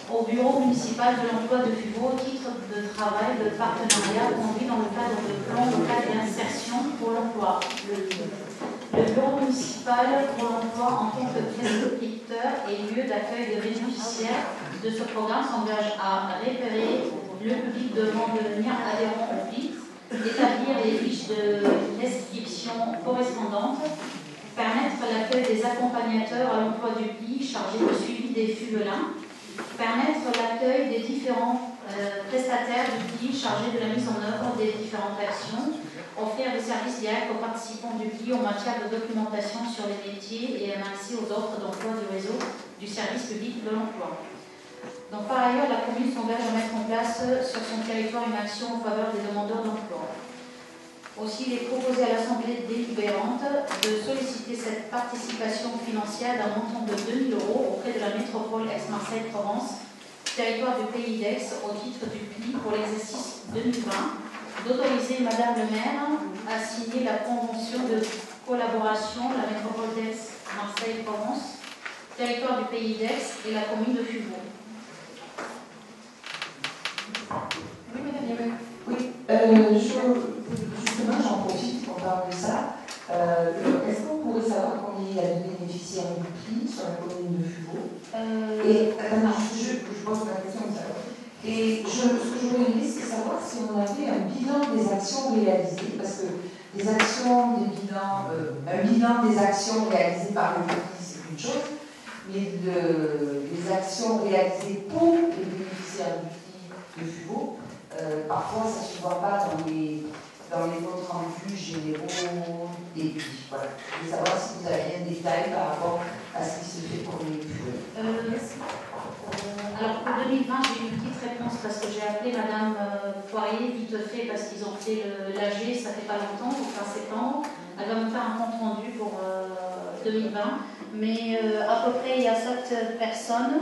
Speaker 11: au bureau municipal de l'emploi de Fuveau au titre de travail de partenariat conduit dans le cadre de plan local d'insertion pour l'emploi. Le bureau municipal pour l'emploi en tant que prescripteur et lieu d'accueil des bénéficiaires de ce programme s'engage à repérer le public devant devenir adhérent au PIB, établir les fiches de description correspondantes, permettre l'accueil des accompagnateurs à l'emploi du PI chargés du suivi des fuvelins, permettre l'accueil des différents prestataires du PI chargés de la mise en œuvre des différentes actions, offrir des services directs aux participants du PI en matière de documentation sur les métiers et un accès aux offres d'emploi du réseau du service public de l'emploi. Donc, par ailleurs, la commune s'engage à mettre en place sur son territoire une action en faveur des demandeurs d'emploi. Aussi, il est proposé à l'Assemblée délibérante de solliciter cette participation financière d'un montant de 2 000 € auprès de la métropole Aix-Marseille-Provence, territoire du pays d'Aix, au titre du PLI pour l'exercice 2020, d'autoriser Madame le maire à signer la convention de collaboration la métropole d'Aix-Marseille-Provence, territoire du pays d'Aix et la commune de Fuvaux.
Speaker 1: Oui, Madame Yamel.
Speaker 12: Oui, justement, j'en profite pour parler de ça. Est-ce qu'on pourrait savoir combien il y a de bénéficiaires du PLI sur la commune de Fuvaux? Et je pose la question de savoir. Et ce que je voulais dire, c'est savoir si on avait un bilan des actions réalisées, parce que un bilan des actions réalisées par le PLI, c'est une chose, mais les actions réalisées pour les bénéficiaires du PLI de Fuvaux, parfois ça ne se voit pas dans les comptes rendus généraux des PLI. Voilà. Je voulais savoir si vous avez un détail par rapport à ce qui se fait pour les PLI.
Speaker 11: Alors pour 2020, j'ai une petite réponse parce que j'ai appelé Madame Poirier vite fait parce qu'ils ont fait l'AG, ça fait pas longtemps, donc fin septembre. Elle va me faire un compte rendu pour 2020. Mais à peu près, il y a 7 personnes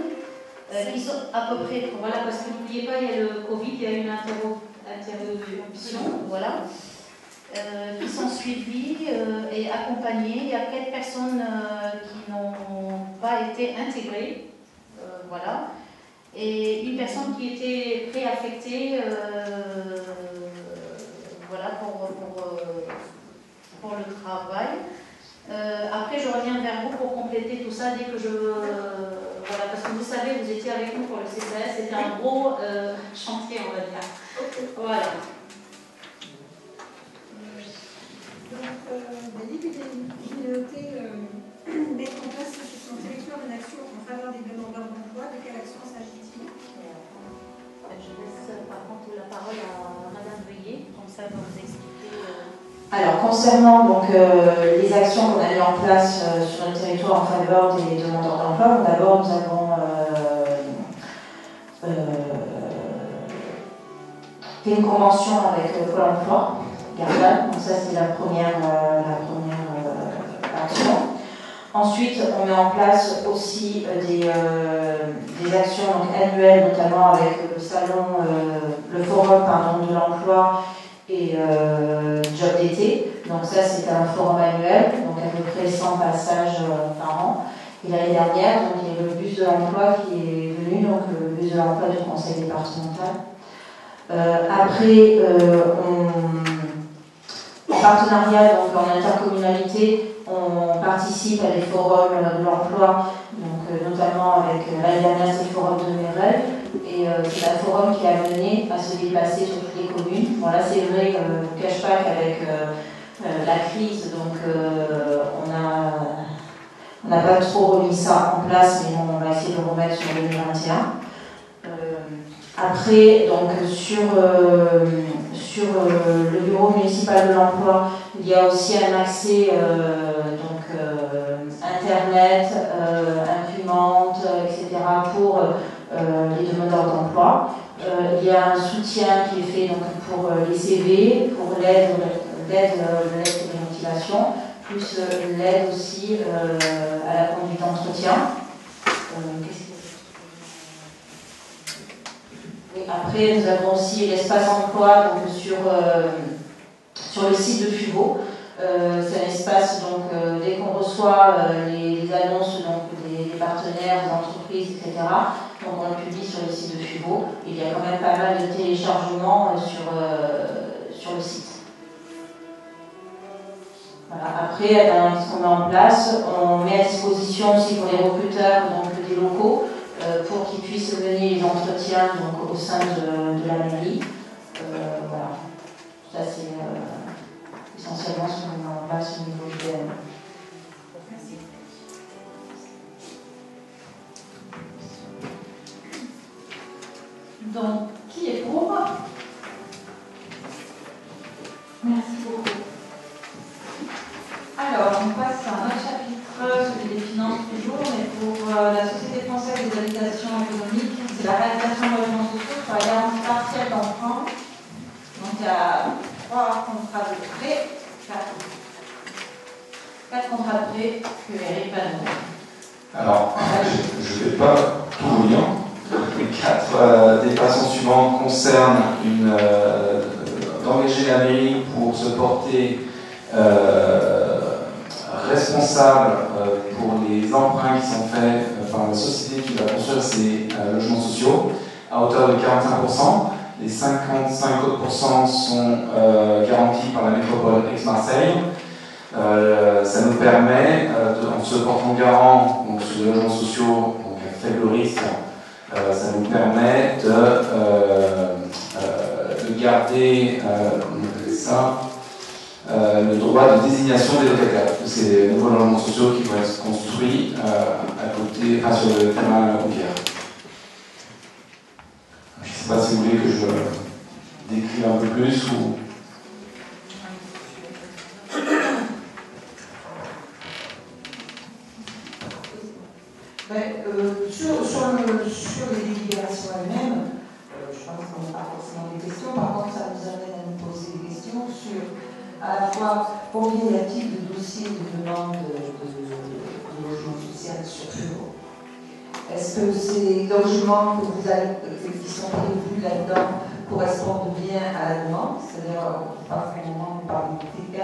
Speaker 11: qui sont à peu près, voilà, parce que n'oubliez pas, il y a le Covid, il y a une interruption, voilà, qui sont suivies et accompagnées. Il y a 4 personnes qui n'ont pas été intégrées, voilà, et une personne qui était préaffectée, voilà, pour le travail. Après, je reviens vers vous pour compléter tout ça dès que je... voilà, parce que vous savez, vous étiez avec nous pour le CCS, c'était un gros chantier, on va dire. Voilà.
Speaker 4: Donc, David, il est noté mettre en place sur son territoire une action en faveur des demandeurs d'emploi. De quelle action s'agit-il?
Speaker 11: Je laisse par contre la parole à Madame Veillet, comme ça elle va vous expliquer.
Speaker 12: Alors, concernant donc, les actions qu'on a mises en place sur le territoire en faveur des demandeurs d'emploi, d'abord nous avons fait une convention avec Pôle emploi, Gardanne, donc ça c'est la première action. Ensuite, on met en place aussi des actions donc, annuelles, notamment avec le salon, le forum de l'emploi et job d'été. Donc ça, c'est un forum annuel, donc à peu près 100 passages par an. Et l'année dernière, donc, il y a le bus de l'emploi qui est venu, donc le bus de l'emploi du conseil départemental. Après, en partenariat, donc en intercommunalité, on participe à des forums de l'emploi, donc notamment avec l'année dernière c'est le forum de Mérel, et c'est un forum qui a mené à se déplacer sur toutes les communes. Bon là c'est vrai, je ne cache pas qu'avec la crise, donc on n'a pas trop remis ça en place, mais on va essayer de le remettre sur 2021. Après, donc sur le bureau municipal de l'emploi, il y a aussi un accès internet, imprimante, etc. pour les demandeurs d'emploi. Il y a un soutien qui est fait donc, pour les CV, pour l'aide de motivation, plus l'aide aussi à la conduite d'entretien. Après, nous avons aussi l'espace emploi donc, sur le site de Fuvaux. C'est un espace, donc, dès qu'on reçoit les annonces donc, des partenaires, des entreprises, etc., donc on le publie sur le site de Fuvaux. Il y a quand même pas mal de téléchargements sur le site. Voilà. Après, ce qu'on met en place, on met à disposition aussi pour les recruteurs donc, des locaux pour qu'ils puissent mener les entretiens donc, au sein de la mairie. Voilà. Ça, c'est essentiellement ce qu'on met en place au niveau du DM.
Speaker 4: Merci.
Speaker 1: Donc, qui est pour? Merci beaucoup. Alors, on passe à un autre chapitre, celui des finances toujours, mais pour la Société française des habitations économiques.
Speaker 12: c'est la réalisation de logements sociaux sur la garantie partielle d'emprunt. Donc il y a 3 contrats de prêt, 4 contrats de prêt que Eric va nous donner.
Speaker 9: Alors, je ne vais pas tout vous lire. Les 4 déclarations suivantes concernent d'engager la mairie pour se porter responsable pour les emprunts qui sont faits par la société qui va construire ces logements sociaux à hauteur de 45%. Les 55 autres pourcents sont garantis par la métropole Aix-Marseille. Ça nous permet, en se portant garant donc, sur les logements sociaux, donc à faible risque, ça nous permet de garder le droit de désignation des locataires. C'est les nouveaux logements sociaux qui vont être construits à côté, sur le terrain Rouvière. Je ne sais pas si vous voulez que je décrive un peu plus ou.
Speaker 4: Sur les délibérations elles-mêmes, je pense qu'on n'a pas forcément des questions. Par contre, ça nous amène à nous poser des questions sur à la fois combien y a-t-il de dossiers de demande de logement social sur Furo. Est-ce que ces logements qui sont prévus là-dedans correspondent bien à la demande? C'est-à-dire, pas forcément on parle de T4.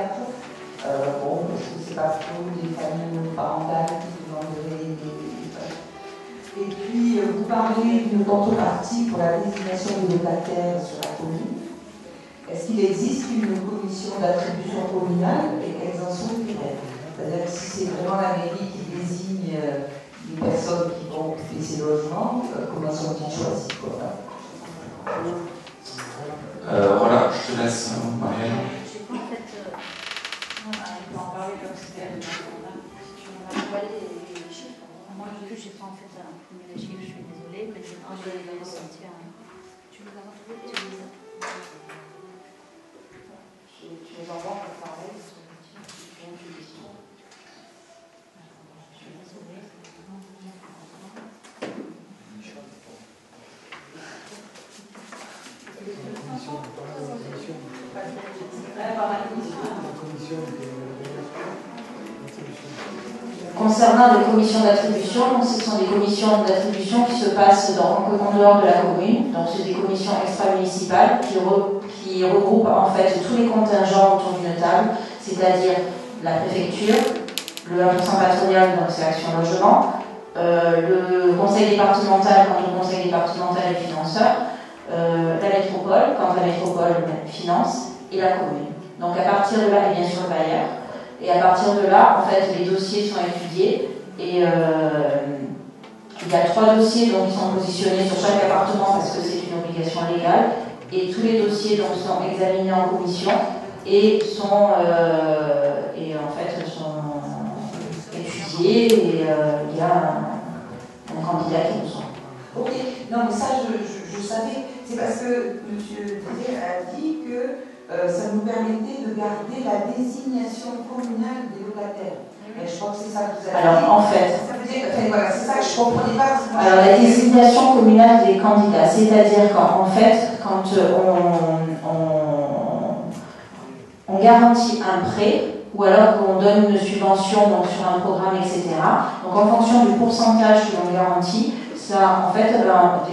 Speaker 4: Est-ce que c'est pas plutôt des familles monoparentales qui demanderaient des. Et puis, vous parlez d'une contrepartie pour la désignation des locataires sur la commune. Est-ce qu'il existe une commission d'attribution communale et quelles en sont les règles? C'est-à-dire que si c'est vraiment la mairie qui désigne les personnes qui vont occuper ces logements, comment sont-ils choisis?
Speaker 9: Voilà, je te laisse, Marielle.
Speaker 11: Je sais pas, en fait, on peut en parler comme c'était si tu m'en as parlé les chiffres. Moi, je n'ai pas en fait imprimé les chiffres, je suis désolée, mais je vais les sortir. Tu les as retrouvés? Tu les as.
Speaker 12: Tu les envoies pour parler sur le petit, tu viens de l'histoire. Je suis désolée. Concernant les commissions d'attribution, ce sont des commissions d'attribution qui se passent en dehors de la commune. Donc, c'est des commissions extra-municipales qui regroupent en fait tous les contingents autour d'une table, c'est-à-dire la préfecture, le 1% patronal, donc c'est Action Logement, le conseil départemental, quand le conseil départemental est financeur, la métropole, quand la métropole finance, et la commune. Donc, à partir de là, et bien sûr le bailleur. Et à partir de là, en fait, les dossiers sont étudiés et il y a 3 dossiers donc, qui sont positionnés sur chaque appartement parce que c'est une obligation légale et tous les dossiers donc, sont examinés en commission et sont étudiés et il y a un candidat qui nous semble.
Speaker 4: Ok, non mais ça je savais, c'est parce que M. Dédé a dit que ça nous permettait de garder la désignation communale des locataires. Mais je pense que c'est ça que vous avez dit.
Speaker 12: Alors, en fait,
Speaker 4: ça veut dire, voilà, c'est ça que je ne comprenais pas.
Speaker 12: Alors, la désignation communale des candidats, c'est-à-dire qu'en fait, quand on garantit un prêt, ou alors qu'on donne une subvention donc, sur un programme, etc., donc en fonction du pourcentage que l'on garantit, ça, en fait,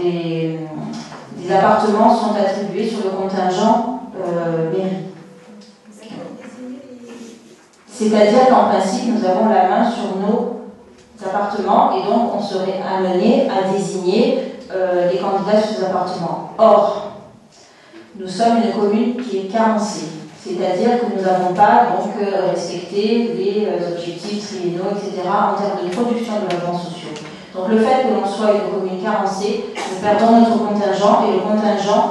Speaker 12: des appartements sont attribués sur le contingent mairie. C'est-à-dire qu'en principe, nous avons la main sur nos appartements et donc on serait amené à désigner les candidats sur ces appartements. Or, nous sommes une commune qui est carencée, c'est-à-dire que nous n'avons pas donc respecté les objectifs triennaux, etc. en termes de production de logements sociaux. Donc le fait que l'on soit une commune carencée, nous perdons notre contingent et le contingent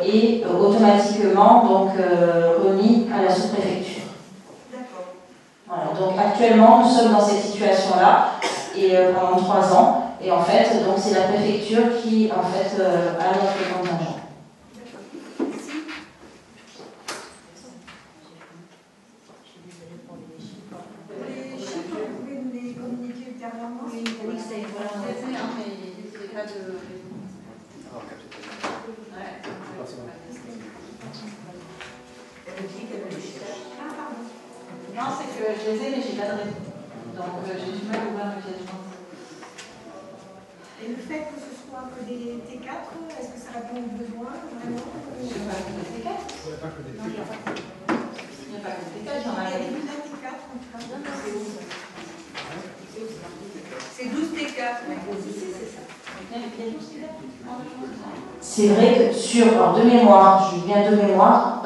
Speaker 12: est automatiquement donc, remis à la sous-préfecture. Voilà, donc actuellement, nous sommes dans cette situation-là et pendant 3 ans. Et en fait, donc c'est la préfecture qui en fait a notre contingent.
Speaker 4: Les chiffres, vous pouvez nous les communiquer ultérieurement?
Speaker 5: Oui, c'est pas de.
Speaker 1: je les ai, mais j'ai pas de raison. Donc j'ai du mal à ouvrir ma pièce jointe.
Speaker 4: Et le fait que ce soit que des T4, est-ce que ça répond aux besoins vraiment?
Speaker 1: Je sais pas que des T4.
Speaker 8: Il n'y a pas que des
Speaker 1: Non, il n'y a pas que des T4, j'en ai
Speaker 4: Il y a 12 T4 en tout cas. C'est 12 T4, oui. C'est ça.
Speaker 12: C'est vrai que de mémoire, je dis bien de mémoire,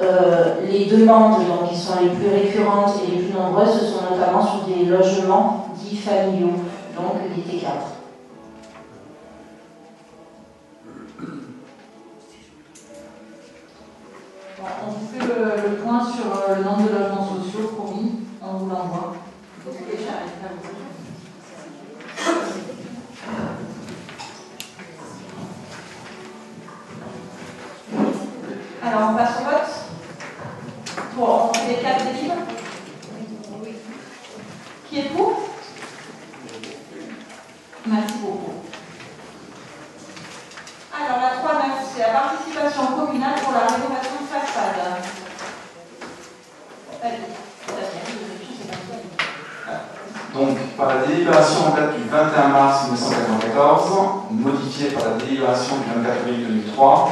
Speaker 12: les demandes donc, qui sont les plus récurrentes et les plus nombreuses, ce sont notamment sur des logements dits familiaux, donc des T4.
Speaker 1: Bon, on vous fait le point sur le nombre de logements sociaux promis, on vous l'envoie. Il faut que j'arrive à vous. Alors on passe au vote. Bon, on fait les 4 délibres. Qui est pour? Merci beaucoup. Alors la 3-9, c'est la participation communale pour la rénovation de façade.
Speaker 9: Donc, par la délibération en date du 21 mars 1994, modifiée par la délibération du 24 avril 2003,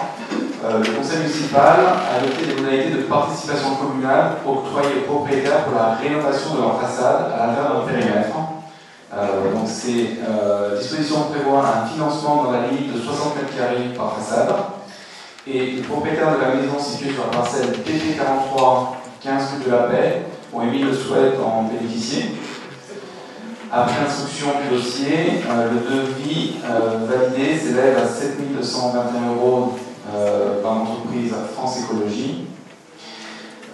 Speaker 9: le conseil municipal a adopté des modalités de participation communale octroyées aux propriétaires pour la rénovation de leur façade à l'intérieur d'un périmètre. Donc ces dispositions prévoient un financement dans la limite de 60 m² par façade. Et les propriétaires de la maison située sur la parcelle BP43, 15 rue de la Paix, ont émis le souhait d'en bénéficier. Après instruction du dossier, le devis validé s'élève à 7 221 € par l'entreprise France Écologie.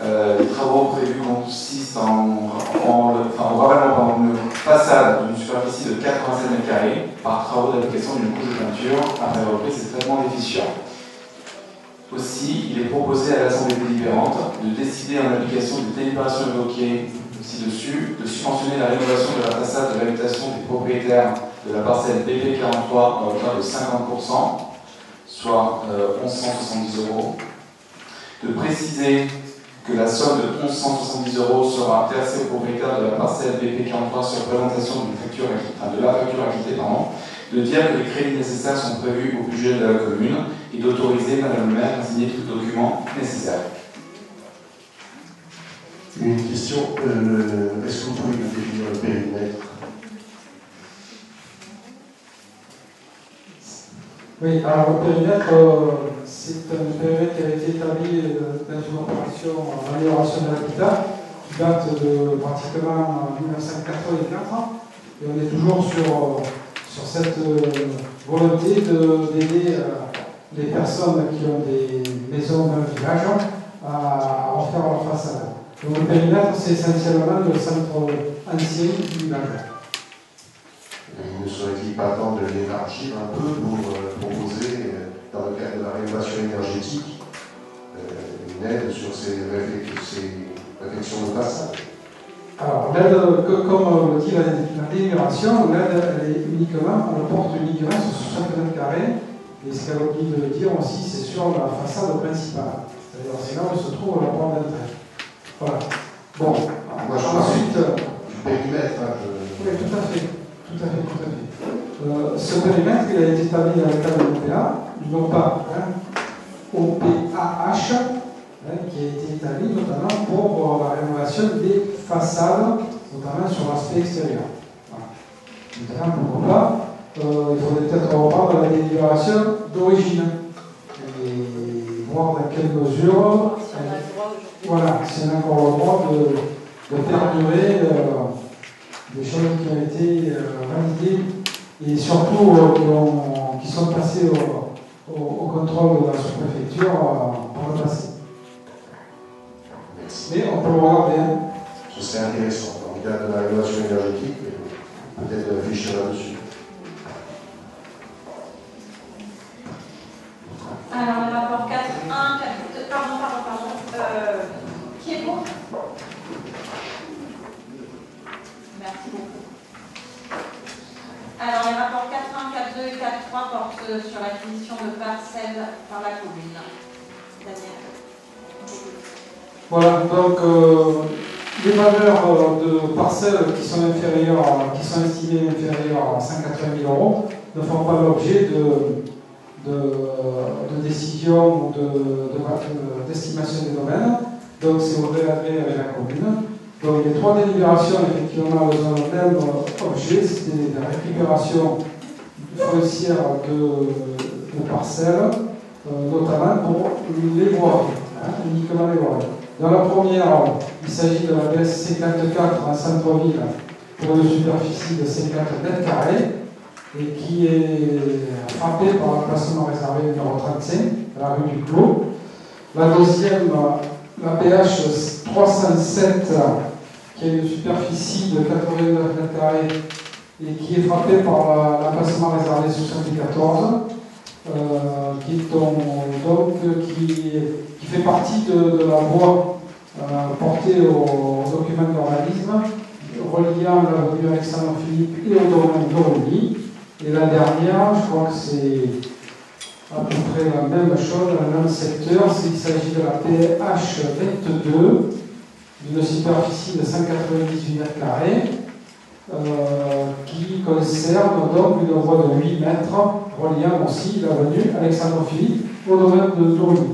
Speaker 9: Les travaux prévus consistent au ravalement d'une façade d'une superficie de 87 m² par travaux d'application d'une couche de peinture après reprise et traitement déficient. Aussi, il est proposé à l'Assemblée délibérante de décider en application des délibérations évoquées ci-dessus de subventionner la rénovation de la façade de l'habitation des propriétaires de la parcelle BP43 à hauteur de 50%, soit 1170 €, de préciser que la somme de 1170 € sera versée aux propriétaires de la parcelle BP43 sur présentation de la facture acquittée, de dire que les crédits nécessaires sont prévus au budget de la commune et d'autoriser Madame le maire à signer tous les documents nécessaires.
Speaker 6: Une question, est-ce que vous pouvez nous définir le périmètre?
Speaker 13: Oui, alors le périmètre, c'est un périmètre qui a été établi dans une opération d'amélioration de l'habitat qui date de pratiquement 1984 et on est toujours sur cette volonté d'aider les personnes qui ont des maisons dans le village à refaire leur façade. Donc le périmètre, c'est essentiellement le centre ancien du village.
Speaker 6: Il ne serait-il pas temps de l'élargir un peu pour proposer, dans le cadre de la rénovation énergétique, une aide sur ces réflexions de façade?
Speaker 13: Alors, l'aide, comme dit la délibération, l'aide, elle porte uniquement sur 60 m². Et ce qu'elle oublie de dire aussi, c'est sur la façade principale. C'est-à-dire, c'est là où se trouve la porte d'entrée. Voilà. Bon,
Speaker 6: moi, je
Speaker 13: ensuite.
Speaker 6: Du périmètre.
Speaker 13: Oui, tout à fait. Ce périmètre, il a été établi dans le cadre de l'OPA, non pas OPAH, qui a été établi notamment pour la rénovation des façades, notamment sur l'aspect extérieur. Voilà. Notamment, pourquoi pas, il faudrait peut-être reprendre la délibération d'origine et voir dans quelle mesure, voilà, si on a encore le droit de perdurer des choses qui ont été validées et surtout qui sont passées au contrôle de la sous-préfecture par le passé. Mais on peut le regarder.
Speaker 6: Ce serait intéressant, dans le cadre de la rénovation énergétique, peut-être de réfléchir là-dessus.
Speaker 1: Alors, le rapport 4.1, pardon. Qui est pour? Merci beaucoup. Alors, les rapports 4.1, 4.2 et 4.3 portent sur l'acquisition de parcelles par la commune. Daniel.
Speaker 13: Voilà, donc les valeurs de parcelles qui sont estimées inférieures à 180 000 euros ne font pas l'objet de décision ou d'estimation des domaines. Donc c'est au gré à gré avec la commune. Donc les 3 délibérations, effectivement, elles ont le même objet, c'était la récupération foncière de parcelles, notamment pour les voiries, uniquement les voiries. Dans la première, il s'agit de la BS 54 en centre-ville pour une superficie de 50 mètres carrés et qui est frappée par l'emplacement réservé numéro 35, à la rue du Clos. La deuxième, la PH 307, qui a une superficie de 89 mètres carrés et qui est frappée par l'emplacement réservé 74, qui fait partie de la voie portée au document d'urbanisme, reliant l'avenue Alexandre Philippe et au domaine d'Orly. Et la dernière, je crois que c'est à peu près la même chose, dans le même secteur, il s'agit de la PH 22, d'une superficie de 198 mètres carrés, qui concerne donc une voie de 8 mètres, reliant aussi l'avenue Alexandre Philippe au domaine de Dormy.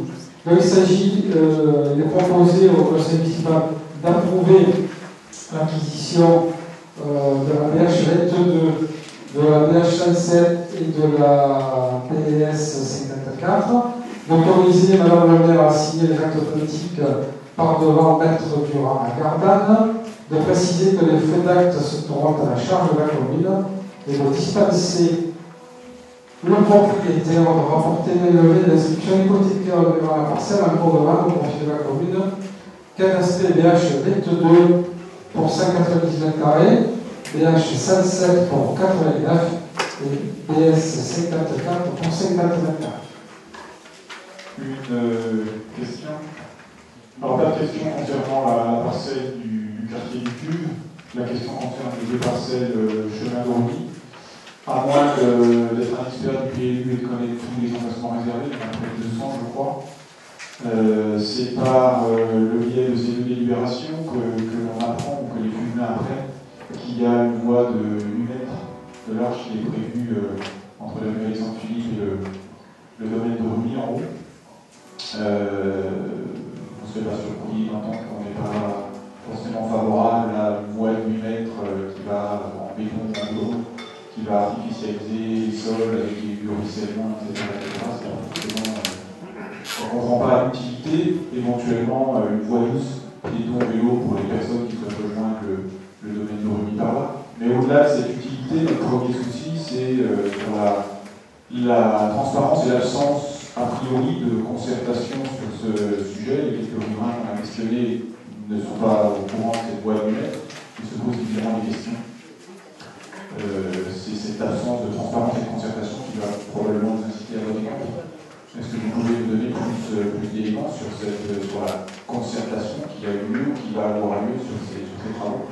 Speaker 13: Donc il s'agit, il est proposé au conseil municipal d'approuver l'acquisition de la PH 22, de la PH 107 et de la PS 54, d'autoriser Madame le maire à signer les actes politiques par devant Maître Durand à Gardanne, de préciser que les frais d'actes seront à la charge de la commune et de dispenser le propriétaire de rapporter l'élevé d'inscription hypothécaire devant la parcelle en cours de vente au profit de la commune, cadastré BH 22 pour 190 mètres carrés, BH 107 pour 89 et BS 54 pour 50 mètres carrés.
Speaker 8: Une question. Alors, pas de question concernant la parcelle du quartier du Cube. La question concerne les 2 parcelles chemin d'Orly. À moins d'être un expert du PLU et de connaître tous les emplacements réservés, il y en a près de 200, je crois. C'est par le biais de ces 2 délibérations que l'on apprend, ou que les fusions apprennent, qu'il y a une voie de 8 mètres de large qui est prévue entre la mairie Saint-Philippe et le domaine de Rumy en haut. On ne serait pas surpris d'entendre qu'on n'est pas forcément favorable à une voie de 8 mètres qui va en béton en dos, qui va artificialiser les sols avec du ruissellement, etc. On ne comprend pas l'utilité, éventuellement une voie douce, piéton, vélo pour les personnes qui souhaitent rejoindre le domaine de Rumy par là. Mais au-delà de cette utilité, notre premier souci, c'est sur la transparence et l'absence a priori de concertation sur ce sujet. Les quelques riverains qu'on a questionnés ne sont pas au courant de cette voie de mètre. Ils se posent évidemment des questions. C'est cette absence de transparence et de concertation qui va probablement nous inciter à voter contre. Est-ce que vous pouvez nous donner plus d'éléments sur la concertation qui a eu lieu ou qui va avoir lieu sur ces travaux?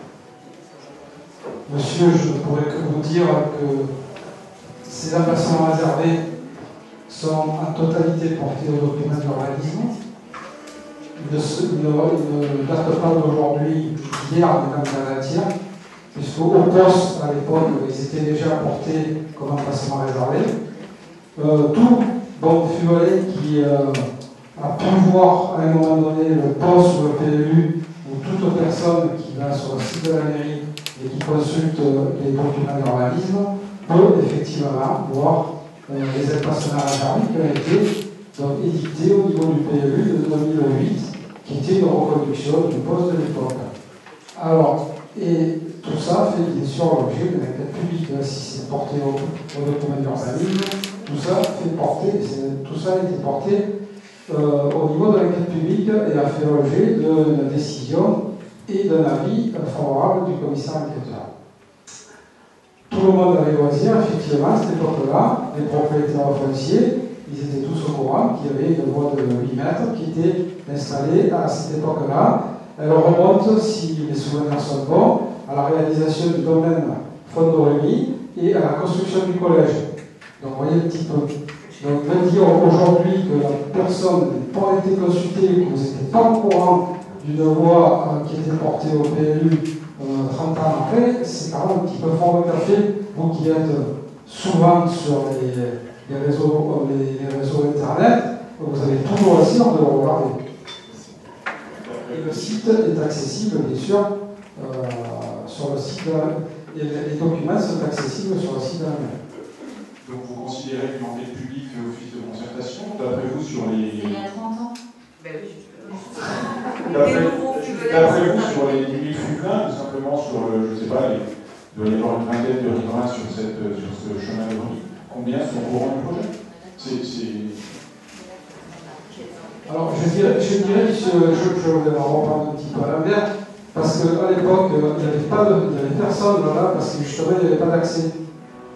Speaker 13: Monsieur, je ne pourrais que vous dire que ces emplacements réservés sont en totalité portés au document d'urbanisme. Ils ne datent pas d'aujourd'hui, hier, mais même d'avant-hier, puisqu'au poste, à l'époque, ils étaient déjà portés comme emplacement réservé. Tout bon furet qui a pu voir à un moment donné le poste ou le PLU, ou toute personne qui va sur le site de la mairie et qui consulte les documents d'urbanisme, peut effectivement voir les emplacements réservés qui ont été donc, édités au niveau du PLU de 2008, qui était une reconduction du poste de l'époque. Alors, et tout ça fait bien sûr l'objet de l'enquête publique, si c'est porté au document d'urbanisme, tout ça a été porté au niveau de l'enquête publique et a fait l'objet d'une décision et d'un avis favorable du commissaire enquêteur. Tout le monde avait loisir, effectivement, à cette époque-là, les propriétaires fonciers, ils étaient tous au courant qu'il y avait une voie de 8 mètres qui était installée à cette époque-là. Elle remonte, si les souvenirs sont bons, à la réalisation du domaine Fond-Dormy et à la construction du collège. Donc vous voyez un petit peu. Donc de dire aujourd'hui que la personne n'a pas été consultée, que vous n'étiez pas au courant d'une voie qui était portée au PLU 30 ans après, c'est quand même un petit peu fort de café. Vous qui êtes souvent sur les réseaux Internet, vous avez toujours aussi de le regarder. Et le site est accessible, bien sûr, sur le site. Et les documents sont accessibles sur le site de la maire.
Speaker 8: Donc vous considérez que l'enquête publique fait office de concertation, d'après vous sur les...
Speaker 1: C'est il y a 30 ans.
Speaker 8: D'après vous sur les 10 000 fûts-pleins, tout simplement sur, je ne sais pas, il doit y avoir une vingtaine de riverains sur ce chemin de Rony, combien sont au courant du projet?
Speaker 13: Alors je dirais je vais reprendre un petit peu à l'envers, parce qu'à l'époque, il n'y avait personne là, parce que justement, il n'y avait pas d'accès.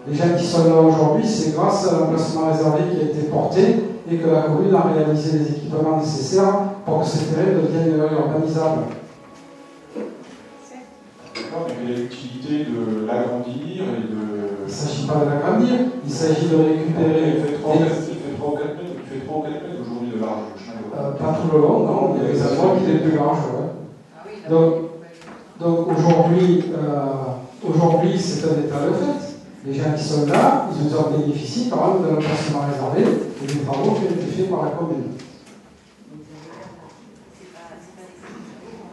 Speaker 13: Les gens qui sont là aujourd'hui, c'est grâce à l'emplacement réservé qui a été porté et que la commune a réalisé les équipements nécessaires pour que ce terrain devienne urbanisable.
Speaker 8: D'accord, mais quelle est l'utilité de l'agrandir et de...
Speaker 13: Il ne s'agit pas de l'agrandir, il s'agit de récupérer...
Speaker 8: Il fait 3 ou 4 mètres aujourd'hui de large.
Speaker 13: Pas tout le long, non, il y a des endroits qui étaient plus larges. Ouais. Donc aujourd'hui, c'est un état de fait. Les gens qui sont là, ils ont bénéficié quand même de l'emplacement réservé et des travaux qui ont été faits par la commune.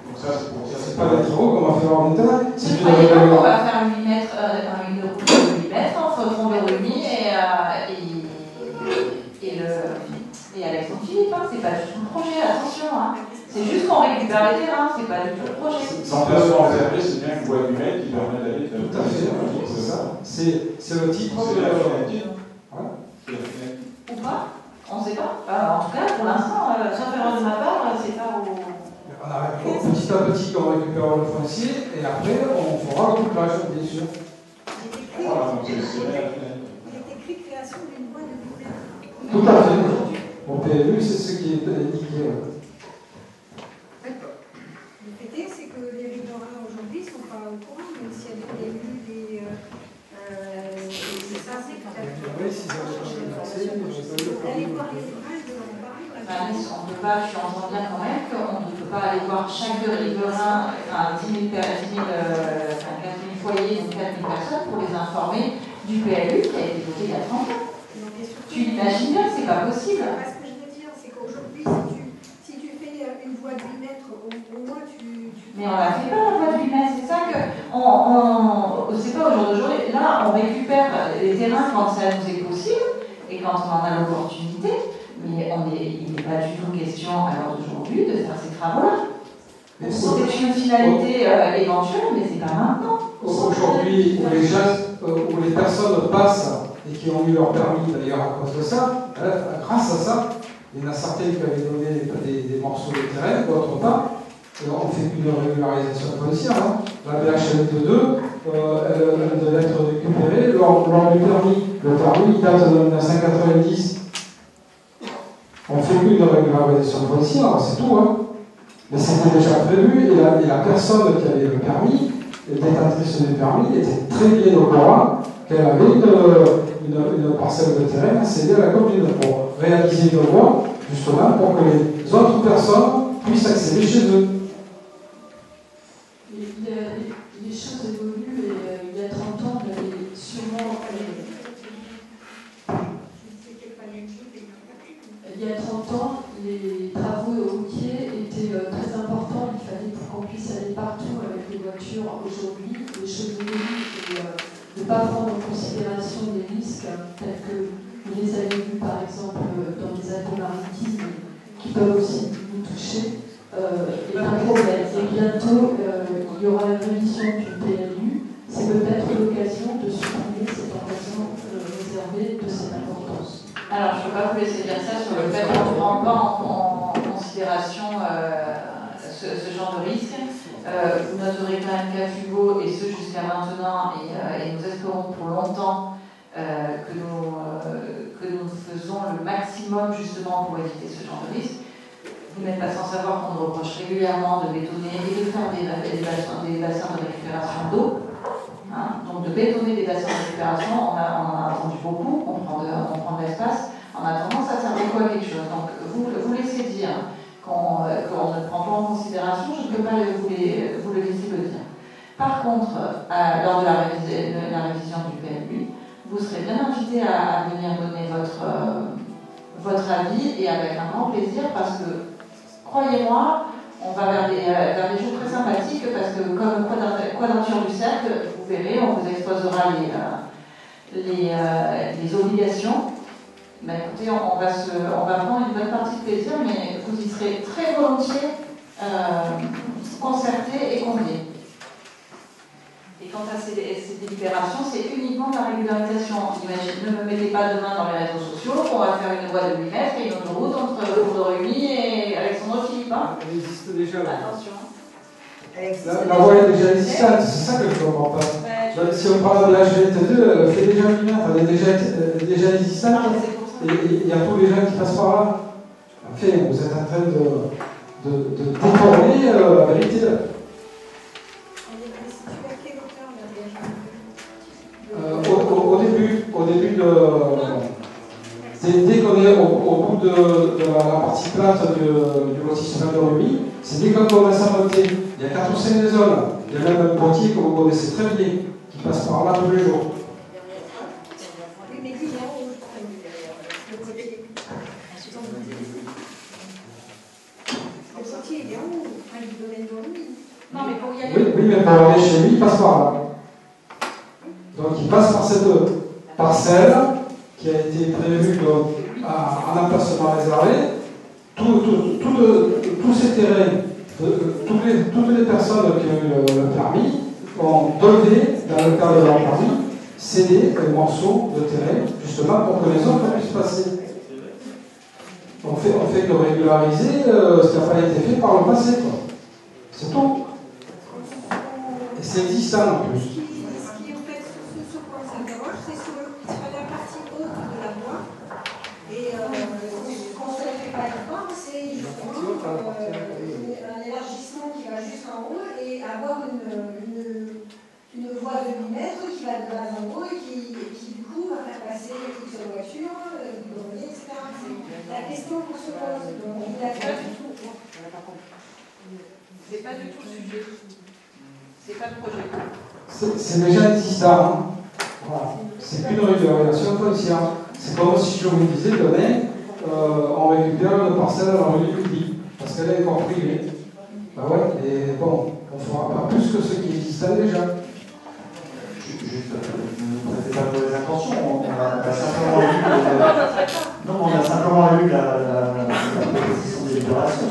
Speaker 8: Donc ça, c'est pour ça.
Speaker 13: C'est pas des travaux qu'on va faire en état.
Speaker 1: Je ne croyais pas qu'on va faire une route de 8 mètres entre Font-Vérony et Alexandre-Philippe. Hein. C'est pas du tout le projet, attention. Hein. C'est juste qu'on récupère les terrains, c'est pas du tout le projet.
Speaker 8: L'emplacement réservé, c'est bien une voie du mètre qui permet d'aller...
Speaker 13: Tout à fait, c'est ça. C'est le titre de la finalité.
Speaker 1: Ou pas? On ne sait pas. En tout cas, pour l'instant, sauf erreur de ma part, c'est pas au...
Speaker 13: Petit à petit, on récupère le foncier et après, on fera le couplage, bien sûr.
Speaker 8: Voilà, donc c'est la finalité.
Speaker 4: Il est écrit création d'une voie de mètre.
Speaker 13: Tout à fait. Au PLU, c'est ce qui est indiqué.
Speaker 4: D'accord. Le fait est, c'est que les riverains aujourd'hui ne sont pas au courant, même s'il y a des élus, c'est ça, c'est tout à fait.
Speaker 13: Oui, si ça veut passer,
Speaker 4: D'aller voir les riverains, de leur parler.
Speaker 1: On peut pas, je entends bien quand même qu'on ne peut pas aller voir chaque riverain, 10 000 foyers, donc 4 000 personnes, pour les informer du PLU qui a été voté il y a 30 ans. Tu l'imagines bien, c'est pas possible.
Speaker 4: Ce que je veux dire, c'est qu'aujourd'hui, si tu fais une voie de 8 mètres, au moins tu...
Speaker 1: Mais on la fait pas, la voie de 8 mètres, c'est ça que... c'est pas au jour d'aujourd'hui. Là, on récupère les terrains quand ça nous est possible et quand on en a l'opportunité, mais il n'est pas du tout question, à l'heure d'aujourd'hui, de faire ces travaux-là. C'est une finalité éventuelle, mais c'est pas maintenant.
Speaker 13: Aujourd'hui, où les personnes passent et qui ont eu leur permis d'ailleurs à cause de ça, grâce à ça, il y en a certains qui avaient donné des morceaux de terrain, d'autres pas. On ne fait plus de régularisation foncière. Hein. La BHL 2, elle devait être récupérée lors du permis. Le permis il date de 1990. On ne fait plus de régularisation foncière, c'est tout. Hein. Mais c'était déjà prévu et la personne qui avait le permis, détentrice du permis, était très bien au courant qu'elle avait une parcelle de terrain cédée à la commune pour réaliser une voie, justement, pour que les autres personnes puissent accéder chez eux.
Speaker 14: Les choses évoluent et il y a 30 ans, il y avait sûrement... Il y a 30 ans, les travaux routiers étaient très importants. Il fallait pour qu'on puisse aller partout avec les voitures. Aujourd'hui, les choses évoluent et ne pas prendre en considération des risques tels que vous les avez vus par exemple dans les Alpes-Maritimes qui peuvent aussi nous toucher. Est un problème. Et bientôt, il y aura la révision du PLU. C'est peut-être l'occasion de supprimer cet emplacement réservé de cette importance.
Speaker 1: Alors, je ne peux pas vous laisser dire ça sur le fait qu'on ne prend pas en considération ce genre de risque. Vous noterez quand même qu'à Fugo, et ce jusqu'à maintenant, et nous espérons pour longtemps que nous faisons le maximum justement pour éviter ce genre de risque. Vous n'êtes pas sans savoir qu'on nous reproche régulièrement de bétonner et de faire des bassins de récupération d'eau. Hein, donc de bétonner des bassins de récupération, on en a entendu beaucoup, on prend de l'espace. En attendant, ça servait quoi à quelque chose? Donc vous laissez dire qu'on ne prend pas en considération. invité à venir donner votre avis et avec un grand plaisir parce que, croyez-moi, on va vers des jours très sympathiques parce que comme quadrature du cercle, vous verrez, on vous exposera les obligations. Ben, écoutez, on va prendre une bonne partie de plaisir, mais vous y serez très volontiers concertés et conviés. Et quant à ces délibérations, c'est uniquement de la régularisation. Imagine, ne me mettez pas demain dans les réseaux sociaux, on va faire une voie de 8 mètres et une autoroute entre Bourg-de-Remy et Alexandre Philippe.
Speaker 13: Elle existe déjà.
Speaker 1: Attention.
Speaker 13: La voie est déjà existante, c'est ça que je ne comprends pas. Si on parle de la GT2, elle fait déjà 8 mètres, elle est déjà existante. Et il y a tous les gens qui passent par là. Enfin, vous êtes en train de déformer la vérité. Au début dès qu'on est au bout de la partie plate du lotissement de Rumi, c'est dès qu'on commence à monter. Il y a 4 ou 5 zones. Il y a même un portier que vous connaissez très bien, qui passe par là tous les jours.
Speaker 1: Non, mais pour y aller.
Speaker 13: Oui, mais pour aller chez lui, il passe par là. Donc il passe par cette parcelle qui a été prévue en emplacement réservé. Tous ces terrains, toutes les personnes qui ont eu le permis ont donné, dans le cadre de leur permis, cédé un morceau de terrain, justement pour que les autres puissent passer. On fait que régulariser ce qui n'a pas été fait par le passé. C'est tout. Et c'est existant en plus.
Speaker 4: Ce qui, en fait, sur quoi on s'interroge, c'est sur la partie haute de la voie. Et ce qu'on ne fait pas d'accord, c'est justement un élargissement qui va jusqu'en haut et avoir une voie de 8 mètres qui va de bas en haut et qui du coup va faire passer X voitures, etc. C'est la question qu'on se pose. Donc on ne l'a pas du tout.
Speaker 1: C'est pas du tout le sujet. C'est pas le projet.
Speaker 13: C'est déjà existant. Hein. Voilà. C'est qu'une régularisation foncière. C'est comme si je vous disais demain, on récupère une parcelle à la rue du Midi, parce qu'elle est encore privée. Ben ouais, et bon, on ne fera pas plus que ce qui existait déjà.
Speaker 10: Juste, ne prêtez pas de mauvaises intentions. On a simplement lu la proposition de délibération.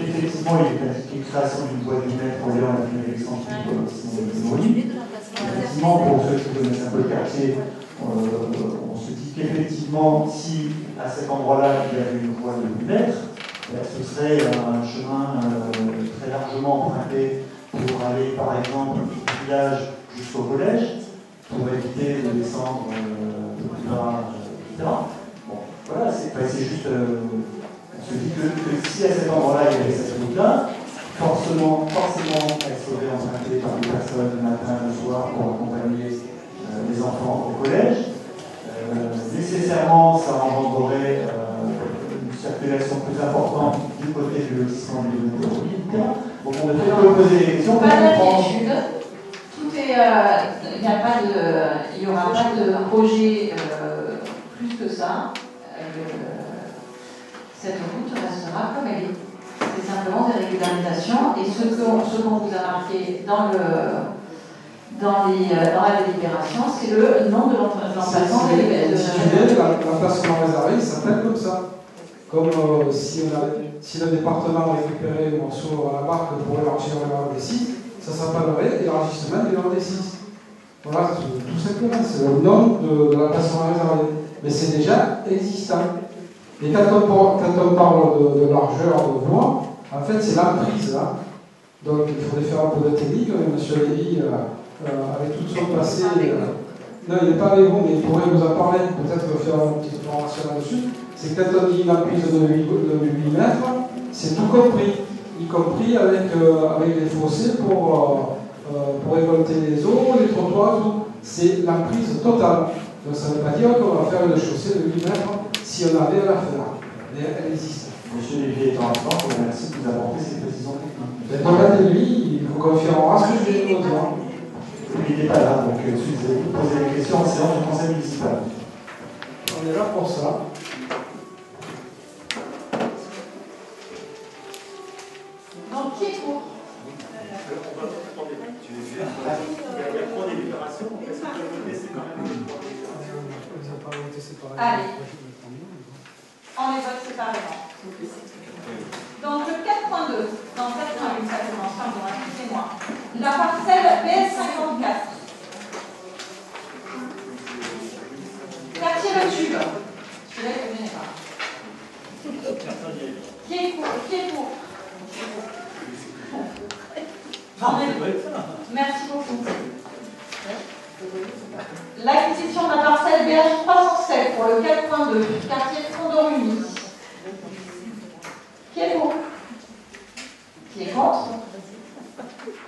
Speaker 10: Effectivement, il y a une création d'une voie du mètre en ayant une extension de l'île. Effectivement, pour ceux qui connaissent un peu le quartier, on se dit qu'effectivement, si à cet endroit-là, il y avait une voie de 8 mètres, ce serait un chemin très largement emprunté pour aller, par exemple, du village jusqu'au collège, pour éviter de descendre plus bas, etc. Bon, voilà, c'est juste. On se dit que si à cet endroit-là, il y avait cette route-là, forcément, elle serait empruntée par des personnes le matin, le soir, pour accompagner les enfants au collège. Nécessairement, ça engendrerait une circulation plus importante du côté du lotissement du métropolitain. Donc on ne fait que poser des questions.
Speaker 1: Pas d'inquiétude. Tout est. Il n'y aura pas de projet plus que ça. Cette route restera comme elle est. C'est simplement des régularisations. Et ce qu'on vous a marqué dans la délibération, c'est le nom de l'emplacement de
Speaker 13: l'emplacement réservé, il s'appelle comme ça. Comme si le département récupérait le morceau à la barque pour élargir le D6, ça s'appellerait élargissement du D6. Voilà, tout simplement, c'est le nom de l'emplacement réservé. Mais c'est déjà existant. Et quand on parle de largeur de voie, en fait, c'est l'emprise là. Donc il faudrait faire un peu de technique. M. Lévy, avec tout son passé, non, il n'est pas avec vous, mais il pourrait vous en parler, peut-être faire une petite formation là-dessus. C'est que quand on dit une emprise de 8 mètres, c'est tout compris, y compris avec les fossés pour récolter les eaux, les trottoirs, tout. C'est l'emprise totale. Donc ça ne veut pas dire qu'on va faire une chaussée de 8 mètres si on avait à la faire. Mais elle existe.
Speaker 10: Monsieur Lévy étant absent, je vous remercie de nous apporter ces précisions techniques.
Speaker 13: Demandez-lui, il vous confirmera ce que je viens de vous dire.
Speaker 10: Il n'était pas là, donc excusez-vous, posez des questions en séance du conseil municipal.
Speaker 13: On est là pour ça.
Speaker 1: Donc, qui est pour? Allez, on les vote séparément. Donc le 4.2, dans 4.1, ça commence, pardon, excusez-moi. La parcelle BS54. Quartier Le Tube. Je ne connais pas. Qui est pour? Qui est pour? Merci beaucoup. L'acquisition d'un parcelle BH 307 pour le 4.2, quartier Fondorumi. Qui est pour? Qui est contre?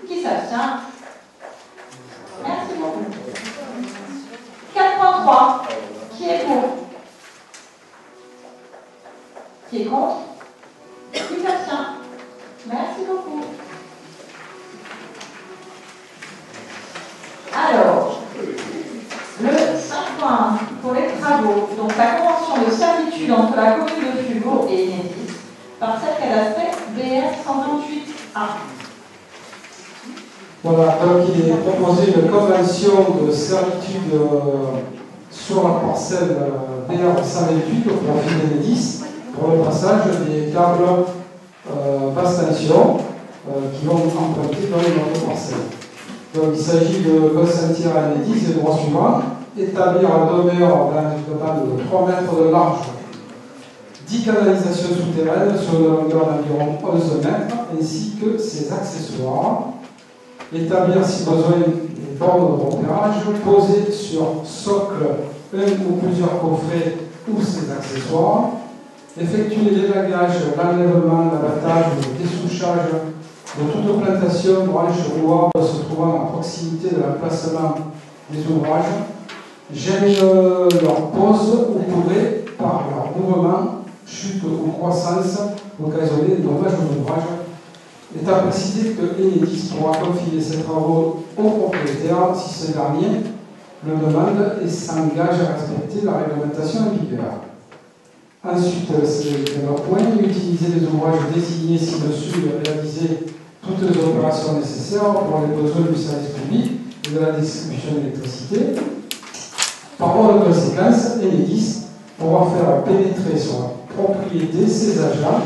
Speaker 1: Qui s'abstient? Merci beaucoup. 4.3. Qui est pour? Qui est contre? Qui s'abstient? Merci beaucoup. Alors, le 5.1 pour les travaux, donc la convention de servitude entre la commune de Fugaux et Enedis, parcelle cadastrée BR 128A.
Speaker 13: Voilà, donc il est proposé une convention de servitude sur la parcelle BR 128 au profit d'Enedis pour le passage des câbles basse tension qui vont emprunter dans les autres parcelles. Donc il s'agit de consentir à Enedis les droits suivants: établir un demeure d'un total de 3 mètres de large, 10 canalisations souterraines sur une longueur d'environ 11 mètres, ainsi que ses accessoires. Établir si besoin des bornes de repérage, poser sur socle un ou plusieurs coffrets ou ses accessoires. Effectuer l'élagage, l'enlèvement, l'abattage, le dessouchage de toute plantation, branche ou arbre se trouvant à proximité de l'emplacement des ouvrages, gêne leur pose ou pourrait, par leur mouvement, chute ou croissance, occasionner des dommages aux ouvrages. Étant précisé que Enedis pourra confier ses travaux au propriétaire si ce dernier le demande et s'engage à respecter la réglementation en vigueur. Ensuite, c'est le point, utiliser les ouvrages désignés ci-dessus et réaliser toutes les opérations nécessaires pour les besoins du service public et de la distribution d'électricité. Par voie de conséquence, Enedis pourra faire pénétrer sur la propriété ses agents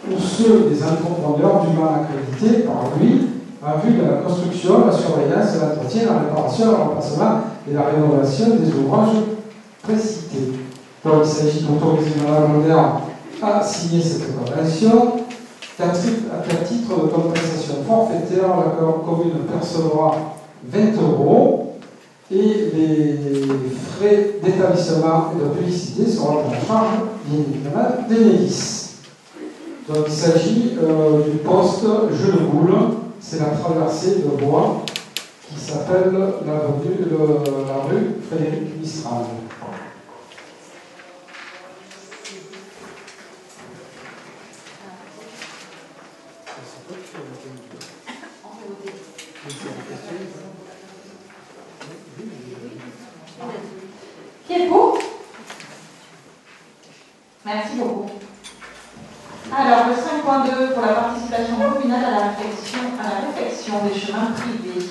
Speaker 13: ou ceux des entrepreneurs dûment accrédités par lui en vue de la construction, la surveillance, l'entretien, la réparation, le remplacement et la rénovation des ouvrages précités. Donc il s'agit d'autoriser Mme Moderne à signer cette convention. À titre de compensation forfaitaire, la commune percevra 20 € et les frais d'établissement et de publicité seront en charge bien évidemment d'Enedis. Donc il s'agit du poste Jeu de Boule, c'est la traversée de bois qui s'appelle la rue Frédéric Mistral.
Speaker 1: Qui est pour? Merci beaucoup. Alors, le 5.2 pour la participation communale à la réfection des chemins privés.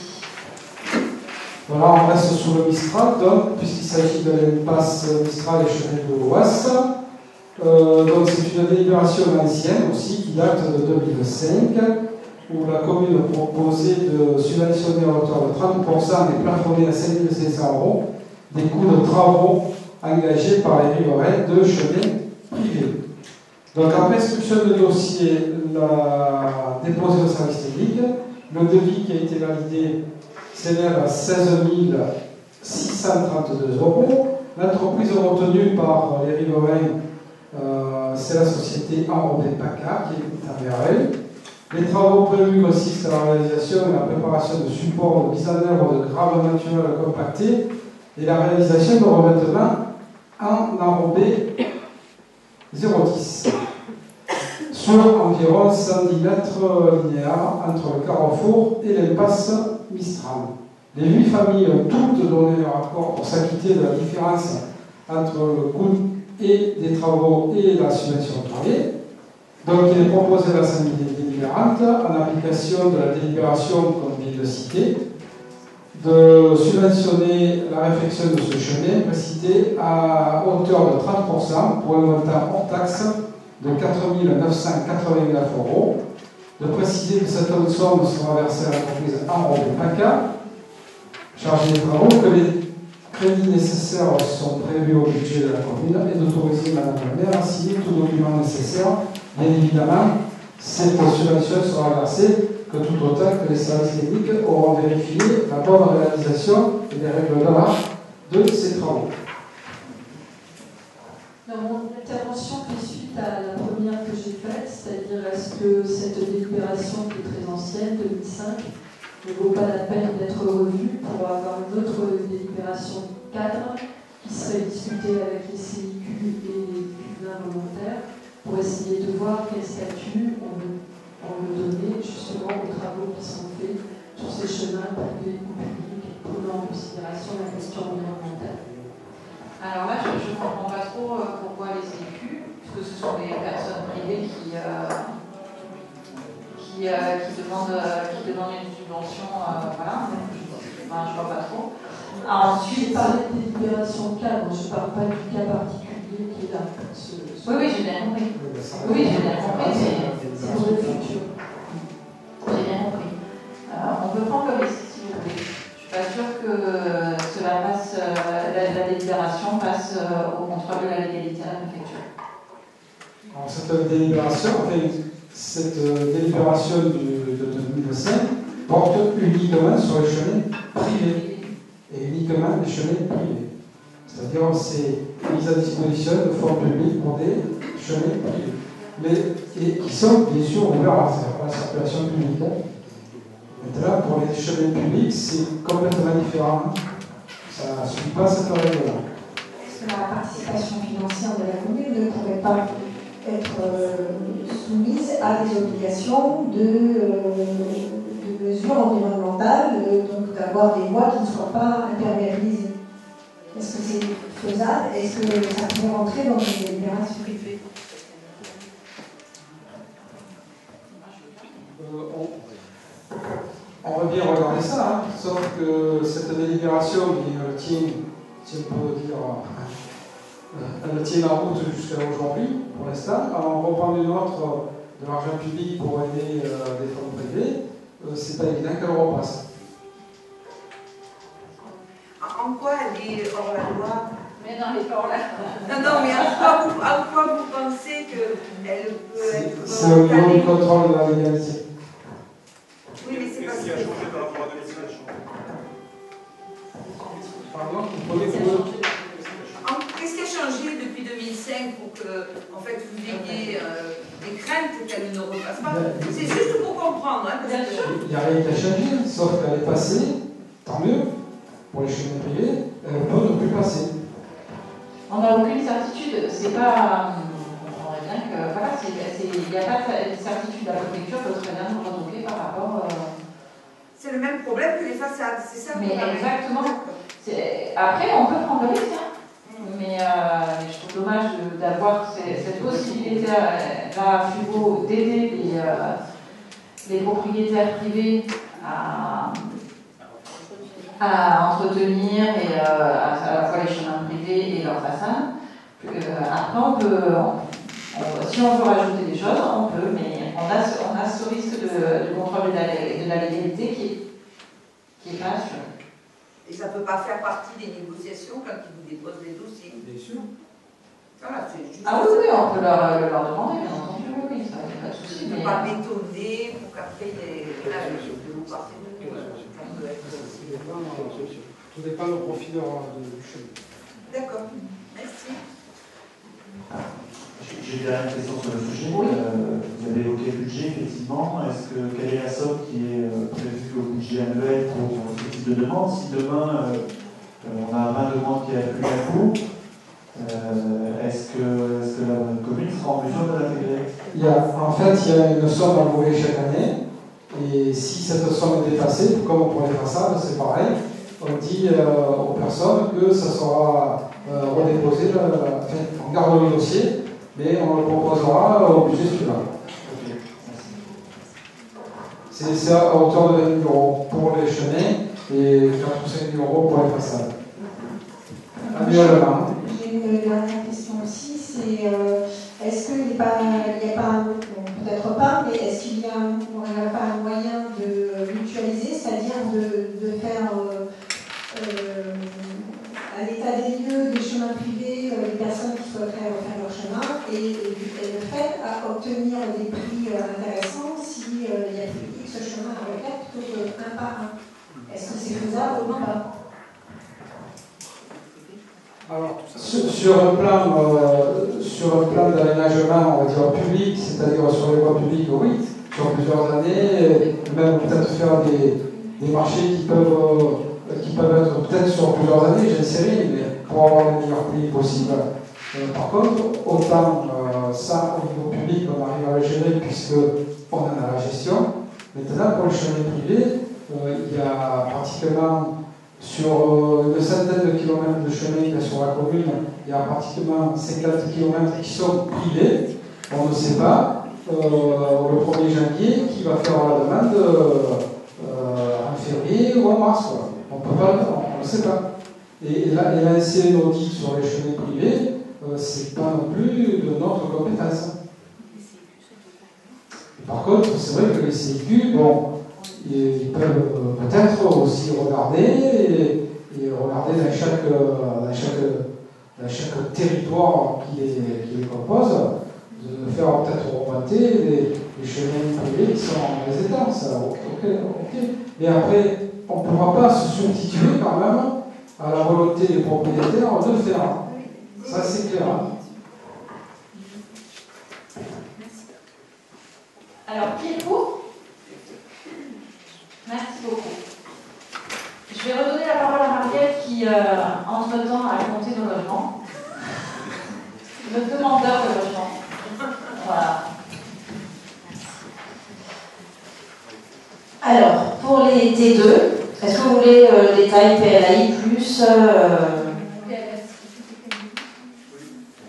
Speaker 13: Voilà, on reste sur le Mistral, donc, puisqu'il s'agit de l'impasse Mistral et Chemin de l'Ouest. Donc, c'est une délibération ancienne aussi qui date de 2005, où la commune proposait de subventionner à hauteur de 30% et plafonner à 5 500 € des coûts de travaux engagés par les riverains de chemins privés. Donc, après instruction de dossier déposé au service technique, le devis qui a été validé s'élève à 16 632 €. L'entreprise retenue par les riverains, c'est la société Enrobé PACA qui est envers elle. Les travaux prévus consistent à la réalisation et la préparation de supports de mise en œuvre de graves naturels compactés et la réalisation de revêtements en enrobé 0,10 sur environ 110 mètres linéaires entre le carrefour et l'impasse Mistral. Les 8 familles ont toutes donné leur accord pour s'acquitter de la différence entre le coût et des travaux et la subvention octroyée. Donc il est proposé à l'Assemblée délibérante, en application de la délibération qu'on vient de citer, de subventionner la réfection de ce chemin précité à hauteur de 30% pour un montant hors taxe de 4 989 €, de préciser que cette somme sera versée à l'entreprise Enrobé PACA, chargée des travaux, que les crédits nécessaires sont prévus au budget de la commune et d'autoriser Madame la maire à signer tout document nécessaire. Bien évidemment, cette subvention sera versée que tout autant que les services techniques auront vérifié la bonne réalisation et les règles d'art de ces travaux.
Speaker 14: Dans mon intervention fait suite à la première que j'ai faite, c'est-à-dire est-ce que cette délibération qui est très ancienne, 2005, ne vaut pas la peine d'être revue pour avoir une autre délibération cadre qui serait discutée avec les CIQ et les cuvains volontaires pour essayer de voir quel statut on veut donner justement aux travaux qui sont faits sur ces chemins privés ou publics, prenant en considération la question environnementale.
Speaker 1: Alors là, je ne comprends pas trop pourquoi les CQ, puisque ce sont des personnes privées qui demandent une subvention, voilà, je ne vois pas trop.
Speaker 14: Ensuite, je parlais de délibération cadre, je ne parle pas du cas particulier qui est là.
Speaker 1: Oui, j'ai bien compris. Oui, j'ai bien compris,
Speaker 14: c'est pour le futur.
Speaker 1: J'ai bien compris. On peut prendre le risque, si vous voulez. Je ne suis pas sûre que cela passe, la délibération passe au contrôle de la légalité à la préfecture.
Speaker 13: Alors, cette délibération de 2005 porte uniquement sur les chemins privés et uniquement les chemins privés. C'est-à-dire c'est mise à disposition de fonds publics pour des chemins privés, et qui sont bien sûr ouverts à la circulation publique. Maintenant, pour les chemins publics, c'est complètement différent. Ça ne suit pas cette règle-là.
Speaker 4: Est-ce que la participation financière de la commune ne pourrait pas être soumise à des obligations de mesures environnementales, donc d'avoir des voies qui ne soient pas imperméabilisées? Est-ce que c'est faisable? Est-ce que ça pourrait rentrer dans une délibération privée?
Speaker 13: On veut bien regarder ça, hein, sauf que cette délibération tient, si on peut dire, elle tient la route jusqu'à aujourd'hui, pour l'instant. Alors on reprend une autre de l'argent public pour aider des fonds privés, c'est pas évident qu'elle repasse.
Speaker 15: En quoi elle est hors la loi?
Speaker 1: Mais non, elle n'est pas hors la loi.
Speaker 15: Non, mais à quoi vous pensez qu'elle peut être...
Speaker 13: C'est au niveau du contrôle de la légalité.
Speaker 15: Oui, mais c'est pas...
Speaker 8: Qu'est-ce qui a changé par rapport à 2005?
Speaker 13: Pardon, vous prenez pour...
Speaker 15: Qu'est-ce qui a changé depuis 2005 pour que, en fait, vous ayez des craintes qu'elle ne repasse pas? C'est juste pour comprendre, hein, parce que...
Speaker 13: Il n'y a rien qui a changé, sauf qu'elle est passée, tant mieux, pour les chemins privés, elle peut ne plus passer.
Speaker 1: On n'a aucune certitude, c'est pas... On comprendrait bien que, voilà, il n'y a pas de certitude. La préfecture peut très bien nous retoquer par rapport...
Speaker 15: C'est le même problème que les façades, c'est ça?
Speaker 1: Mais exactement. Après, on peut prendre le risque, hein. Mais je trouve dommage d'avoir cette possibilité-là à Fubo d'aider les propriétaires privés à entretenir et à la fois les chemins privés et leurs façades. Après, si on veut rajouter des choses, on peut, mais on a ce risque de contrôle de la légalité qui n'est pas assuré.
Speaker 15: Et ça ne peut pas faire partie des négociations quand ils vous déposent les dossiers.
Speaker 13: Bien sûr.
Speaker 15: Voilà, c'est juste
Speaker 1: ah oui, on peut leur demander, bien entendu, oui, ça n'a pas de souci.
Speaker 15: Il ne faut pas bétonner pour qu'après de l'eau partout.
Speaker 13: Tout dépend du profil du chemin.
Speaker 15: D'accord, merci.
Speaker 10: J'ai une dernière question sur le sujet.
Speaker 1: Oui.
Speaker 10: Vous avez évoqué le budget, effectivement. Quelle est la somme qui est prévue au budget annuel pour ce type de demande? Si demain, on a 20 demandes qui affluent à coup, est-ce que la commune sera en mesure de l'intégrer?
Speaker 13: En fait, il y a une somme allouée chaque année. Et si cette somme est dépassée, comme pour les façades, c'est pareil. On dit aux personnes que ça sera redéposer, on garde le dossier, mais on le proposera au budget suivant. C'est à hauteur de 20 000 € pour les chenets et 4 ou 5 000 € pour les façades. Annuellement.
Speaker 4: J'ai une dernière question aussi, c'est est-ce qu'il n'y a pas un, peut-être pas, mais est-ce qu'il y a pas un moyen de mutualiser, c'est-à-dire de faire un état des lieux des chemins privés, des personnes qui souhaiteraient refaire leur chemin, et le fait à obtenir des prix intéressants s'il y a plus X chemin à refaire plutôt qu'un par un. Est-ce que c'est faisable ou pas?
Speaker 13: Alors, sur un plan d'aménagement, on va dire public, c'est-à-dire sur les voies publiques, oui, sur plusieurs années, même peut-être faire des marchés qui peuvent être peut-être sur plusieurs années, j'ai une série, mais pour avoir le meilleur prix possible. Par contre, autant ça, au niveau public, on arrive à le gérer puisqu'on en a la gestion. Maintenant, pour le chemin privé, il y a pratiquement sur une centaine de kilomètres de chemin qu'il y a sur la commune, il y a pratiquement 50 kilomètres qui sont privés. On ne sait pas, le 1er janvier, qui va faire la demande en février ou en mars. Quoi. On peut pas, on ne sait pas. Et lancer une audit sur les chemins privés, c'est pas non plus de notre compétence. Et par contre, c'est vrai que les CIQ, bon, ils peuvent peut-être aussi regarder et regarder dans chaque territoire qui les compose, de faire peut-être remonter les chemins privés qui sont en résidence. Ok. Mais après, on ne pourra pas se substituer quand même à la volonté des propriétaires de le faire. Ça, c'est clair.
Speaker 1: Alors, qui est pour? Merci beaucoup. Je vais redonner la parole à Marielle qui, entre-temps, a compté nos logements. Le demandeur de logement. Voilà.
Speaker 12: Alors, pour les T2, est-ce que vous voulez les tailles PLAI plus...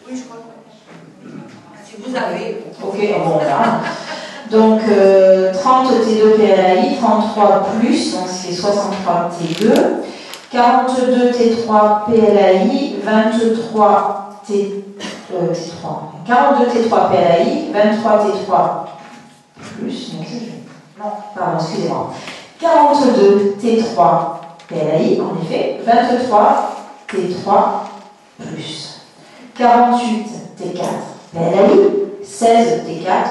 Speaker 15: Oui, je crois. Si vous avez.
Speaker 12: Ok, bon, là. Donc, 30 T2 PLAI, 33 plus, donc c'est 63 T2, 42 T3 PLAI, 23 T3, 42 T3 PLAI, 23 T3 plus, non, pardon, excusez-moi, 42 T3 PLAI, en effet, 23 T3 plus, 48 T4 PLAI, 16 T4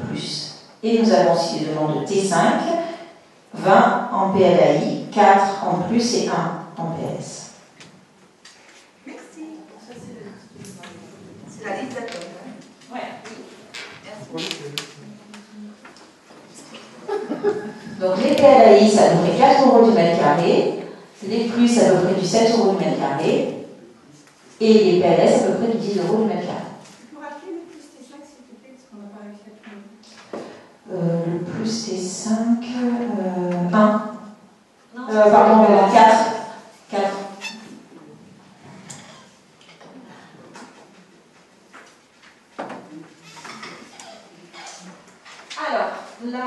Speaker 12: plus. Et nous avons aussi des demandes de T5, 20 en PLAI, 4 en plus et 1 en PS.
Speaker 15: Merci. C'est la liste d'attente.
Speaker 1: Ouais.
Speaker 15: Merci.
Speaker 12: Donc les PLAI, ça à peu près 4 € du mètre carré, les plus à peu près du 7 € du mètre carré, et les PLS à peu près du 10 € du mètre carré. Le plus T5, 1. Pardon, 4.
Speaker 1: Alors, la 6.1,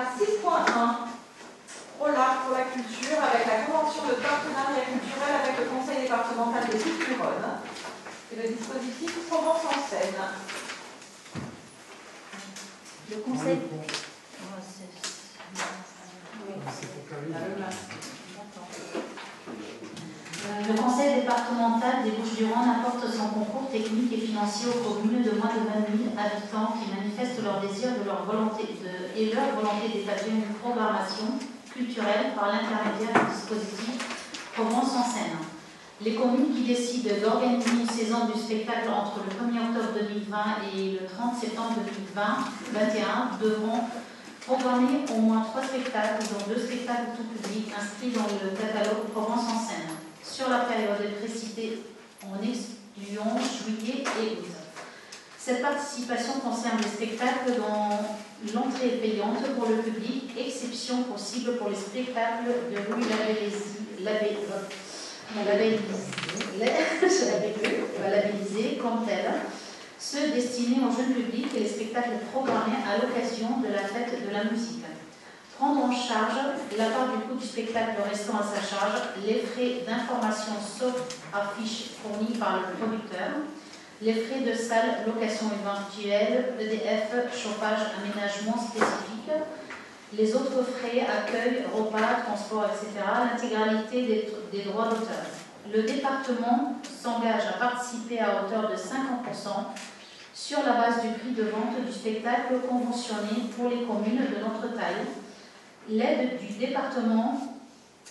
Speaker 1: ROLAC pour la culture, avec la convention de partenariat culturel avec le conseil départemental de Bouches-du-Rhône et le dispositif Provence en Seine.
Speaker 11: Le conseil. Le conseil départemental des Bouches-du-Rhône apporte son concours technique et financier aux communes de moins de 20 000 habitants qui manifestent leur désir et leur volonté d'établir une programmation culturelle par l'intermédiaire du dispositif Provence en Seine. Les communes qui décident d'organiser une saison du spectacle entre le 1er octobre 2020 et le 30 septembre 2021 devront programmer au moins 3 spectacles, dont 2 spectacles tout public inscrits dans le catalogue Provence en Seine, sur la période précitée en excluant juillet et août. Cette participation concerne les spectacles dont l'entrée est payante pour le public, exception possible pour les spectacles de Louis labellisés comme tels, ceux destinés au jeune public et les spectacles programmés à l'occasion de la fête de la musique. Prendre en charge la part du coût du spectacle restant à sa charge, les frais d'information sauf affiches fournis par le producteur, les frais de salle, location éventuelle, EDF, chauffage, aménagement spécifique, les autres frais, accueil, repas, transport, etc., l'intégralité des droits d'auteur. Le département s'engage à participer à hauteur de 50% sur la base du prix de vente du spectacle conventionné pour les communes de notre taille. L'aide du département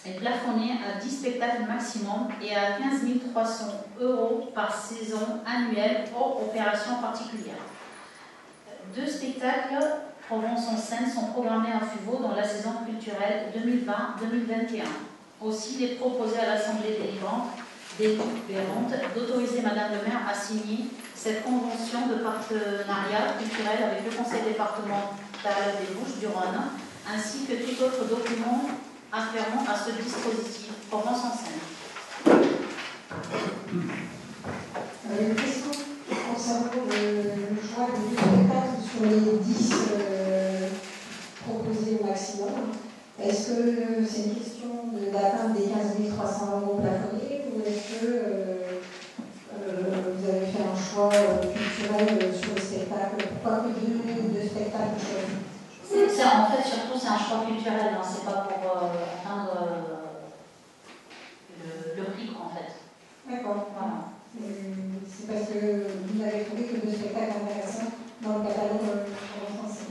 Speaker 11: est plafonnée à 10 spectacles maximum et à 15 300 € par saison annuelle hors opération particulière. 2 spectacles Provence en scène sont programmés à Fuveau dans la saison culturelle 2020-2021. Aussi, il est proposé à l'Assemblée délibérante d'autoriser Madame le maire à signer cette convention de partenariat culturel avec le Conseil départemental des Bouches-du-Rhône, ainsi que tout autre document afférent à ce dispositif Provence en scène.
Speaker 4: Une question concernant le choix des spectacles sur les 10 proposés au maximum. Est-ce que c'est une question d'atteindre des 15 300 € plafonnés ou est-ce que vous avez fait un choix culturel sur le spectacle? Pourquoi que deux spectacles choisis?
Speaker 11: En fait, surtout, c'est un choix culturel, hein. C'est pas pour atteindre le prix, en fait.
Speaker 4: D'accord. Voilà. C'est parce que vous avez trouvé que 2 spectacles intéressants dans le catalogue français.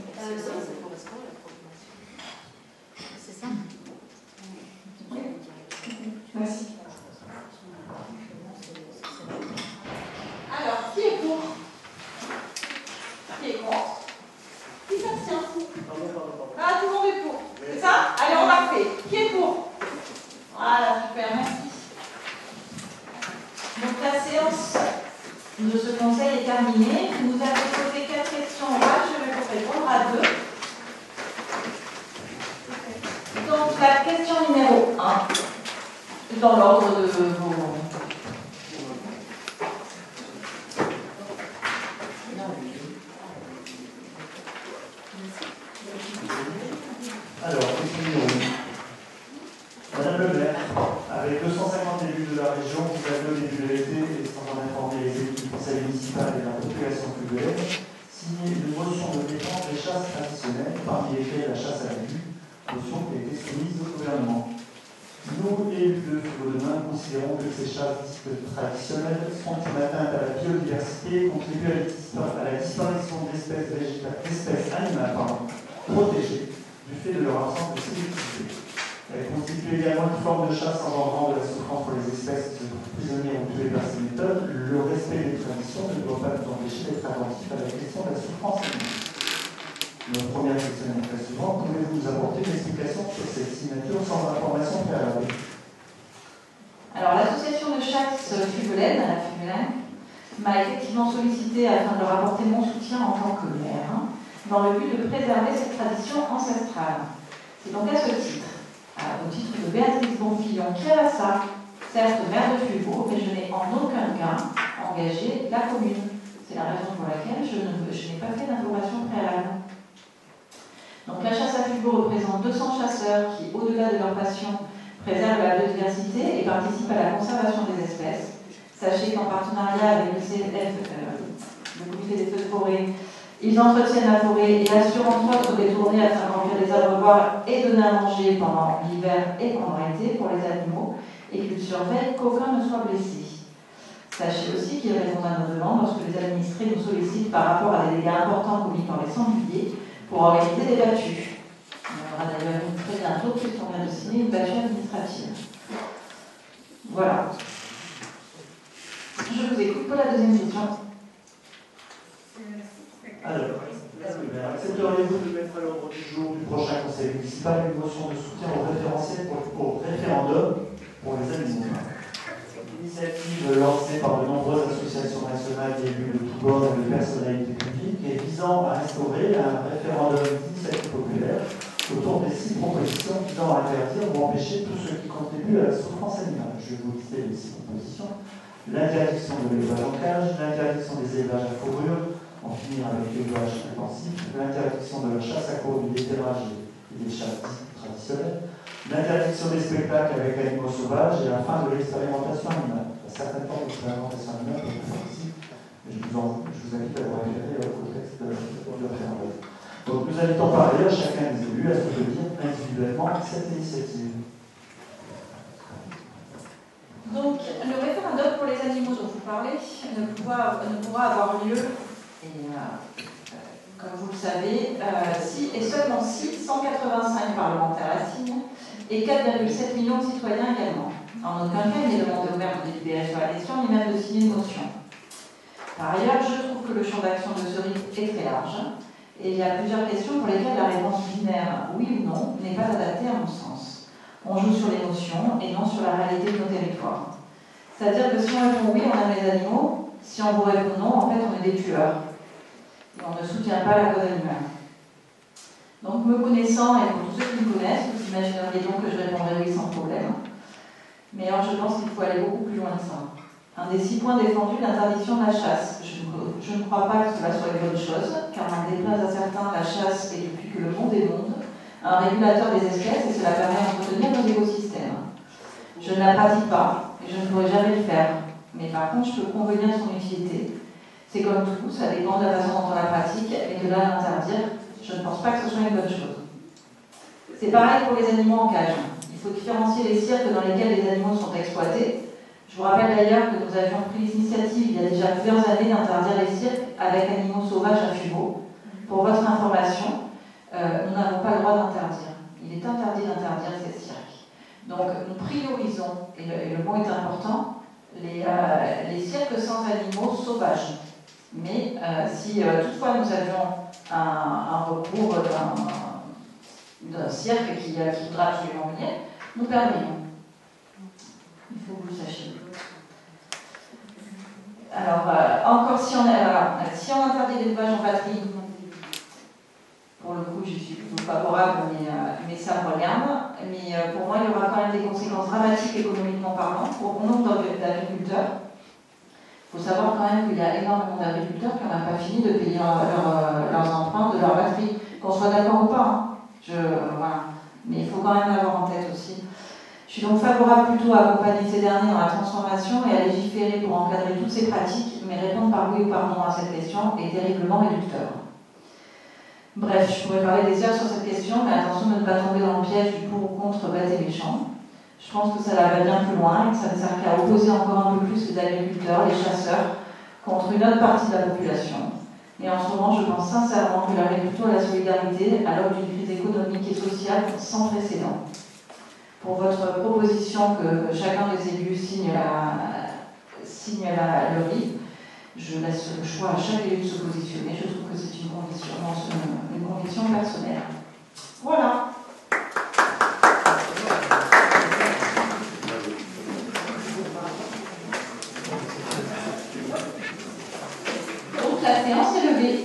Speaker 11: C'est ça.
Speaker 4: Oui. Merci.
Speaker 12: Alors, qui est pour? Qui est contre? Qui s'abstient? Ah, tout le monde est pour. C'est ça? Allez, on l'a fait. Qui est pour? Voilà, super, merci.
Speaker 1: Donc la séance de ce conseil est terminée. Vous avez posé 4 questions orales, je vais vous répondre à 2. Donc la question numéro 1, dans l'ordre de vos...
Speaker 10: Alors, question numéro 1. Madame le maire, avec 250 élus de la région, vous avez au début de l'été, et sans en informer les élus du conseil municipal et la population fuguaise, signé une motion de défense des chasses traditionnelles, parmi lesquelles la chasse à la vue, motion qui a été soumise au gouvernement. Nous, élus de Fugo-Demain, considérons que ces chasses dites traditionnelles sont une atteinte à la biodiversité et contribuent à la disparition d'espèces animales protégées du fait de leur absence de sélectivité. Elle constitue également une forme de chasse engendrant de la souffrance pour les espèces prisonnières ou tuées par ces méthodes. Le respect des traditions ne doit pas nous empêcher d'être attentifs à la question de la souffrance animale. Notre première question est la suivante. Pouvez-vous nous apporter une explication sur cette signature sans information préalable?
Speaker 1: Alors l'association de chasse Fugolaine, la Fugolaine, m'a effectivement sollicité afin de leur apporter mon soutien en tant que maire, dans le but de préserver cette tradition ancestrale. C'est donc à ce titre, au titre de Béatrice Bonfillon, qui a ça, certes maire de Fugo, mais je n'ai en aucun cas engagé la commune. C'est la raison pour laquelle je n'ai pas fait d'information préalable. Donc la chasse à Fugo représente 200 chasseurs qui, au-delà de leur passion, préservent la biodiversité et participent à la conservation des espèces. Sachez qu'en partenariat avec le CNF, le comité des feux de forêt, ils entretiennent la forêt et assurent entre autres des tournées afin de remplir les abreuvoirs et donner à manger pendant l'hiver et pendant l'été pour les animaux et qu'ils surveillent qu'aucun ne soit blessé. Sachez aussi qu'ils répondent à nos demandes lorsque les administrés nous sollicitent par rapport à des dégâts importants commis par les sangliers pour organiser des battues. Il y aura d'ailleurs une très bientôt puisqu'on vient de signer une battue administrative. Voilà. Je vous écoute pour la deuxième question.
Speaker 10: Alors, accepteriez-vous de mettre à l'ordre du jour du prochain conseil municipal une motion de soutien au référentiel au référendum pour les animaux? Initiative lancée par de nombreuses associations nationales d'élus de tous bords et de personnalités publiques et visant à instaurer un référendum d'initiative populaire autour des 6 propositions visant à interdire ou empêcher tout ce qui contribue à la souffrance animale. Je vais vous lister les 6 propositions. L'interdiction de l'élevage en cage, l'interdiction des élevages à fourrure, en finir avec l'élevage intensif, l'interdiction de la chasse à courre, du déterrage et des chasses dites traditionnelles, l'interdiction des spectacles avec animaux sauvages et la fin de l'expérimentation animale. Certaines formes d'expérimentation animale peuvent être ici, mais je vous invite à vous référer au texte de référendum. Donc nous invitons par ailleurs chacun des élus à soutenir individuellement cette initiative.
Speaker 1: Donc le référendum pour les animaux dont vous parlez ne pourra avoir lieu, et comme vous le savez, si et seulement si 185 parlementaires la signent et 4,7 millions de citoyens également. En aucun cas, il n'est demandé au maire de délibérer sur la question, ni même de signer une motion. Par ailleurs, je trouve que le champ d'action de ce RIP est très large, et il y a plusieurs questions pour lesquelles la réponse binaire, oui ou non, n'est pas adaptée à mon sens. On joue sur l'émotion et non sur la réalité de nos territoires. C'est-à-dire que si on répond oui, on aime les animaux, si on vous répond non, en fait, on est des tueurs. Et on ne soutient pas la cause animale. Donc, me connaissant, et pour tous ceux qui me connaissent, vous imagineriez donc que je répondrai oui sans problème. Mais alors, je pense qu'il faut aller beaucoup plus loin que ça. Un des 6 points défendus, l'interdiction de la chasse. Je ne crois pas que cela soit une bonne chose, car en déplaise à certains, la chasse est, depuis que le monde est monde, un régulateur des espèces et cela permet d'entretenir nos écosystèmes. Je ne la pratique pas et je ne pourrai jamais le faire. Mais par contre, je peux convenir de son utilité. C'est comme tout, ça dépend de la façon dont on la pratique et de là à l'interdire. Je ne pense pas que ce soit une bonne chose. C'est pareil pour les animaux en cage. Il faut différencier les cirques dans lesquels les animaux sont exploités. Je vous rappelle d'ailleurs que nous avions pris l'initiative il y a déjà plusieurs années d'interdire les cirques avec animaux sauvages à fumeaux. Pour votre information, nous n'avons pas le droit d'interdire. Il est interdit d'interdire ces cirques. Donc nous priorisons, et le mot est important, les cirques sans animaux sauvages. Mais si toutefois nous avions un recours d'un cirque qui voudra absolument venir, nous perdrions. Il faut que vous le sachiez. Alors, encore si on interdit l'élevage en batterie, pour le coup, je suis plutôt favorable, mais ça me regarde. Mais pour moi, il y aura quand même des conséquences dramatiques économiquement parlant pour bon nombre d'agriculteurs. Il faut savoir quand même qu'il y a énormément d'agriculteurs qui n'ont pas fini de payer leurs emprunts de leur batterie, qu'on soit d'accord ou pas. Voilà. Mais il faut quand même l'avoir en tête aussi. Je suis donc favorable plutôt à accompagner ces derniers dans la transformation et à légiférer pour encadrer toutes ces pratiques, mais répondre par oui ou par non à cette question est terriblement réducteur. Bref, je pourrais parler des heures sur cette question, mais attention de ne pas tomber dans le piège du pour ou contre bête et méchant. Je pense que ça va bien plus loin et que ça ne sert qu'à opposer encore un peu plus les agriculteurs, les chasseurs, contre une autre partie de la population. Et en ce moment, je pense sincèrement que l'agriculture et la solidarité, à l'aube d'une crise économique et sociale sans précédent. Pour votre proposition que chacun des élus signe le RIP, je laisse le choix à chaque élu de se positionner. Je trouve que c'est une conviction personnelle. Voilà. Donc la séance est levée.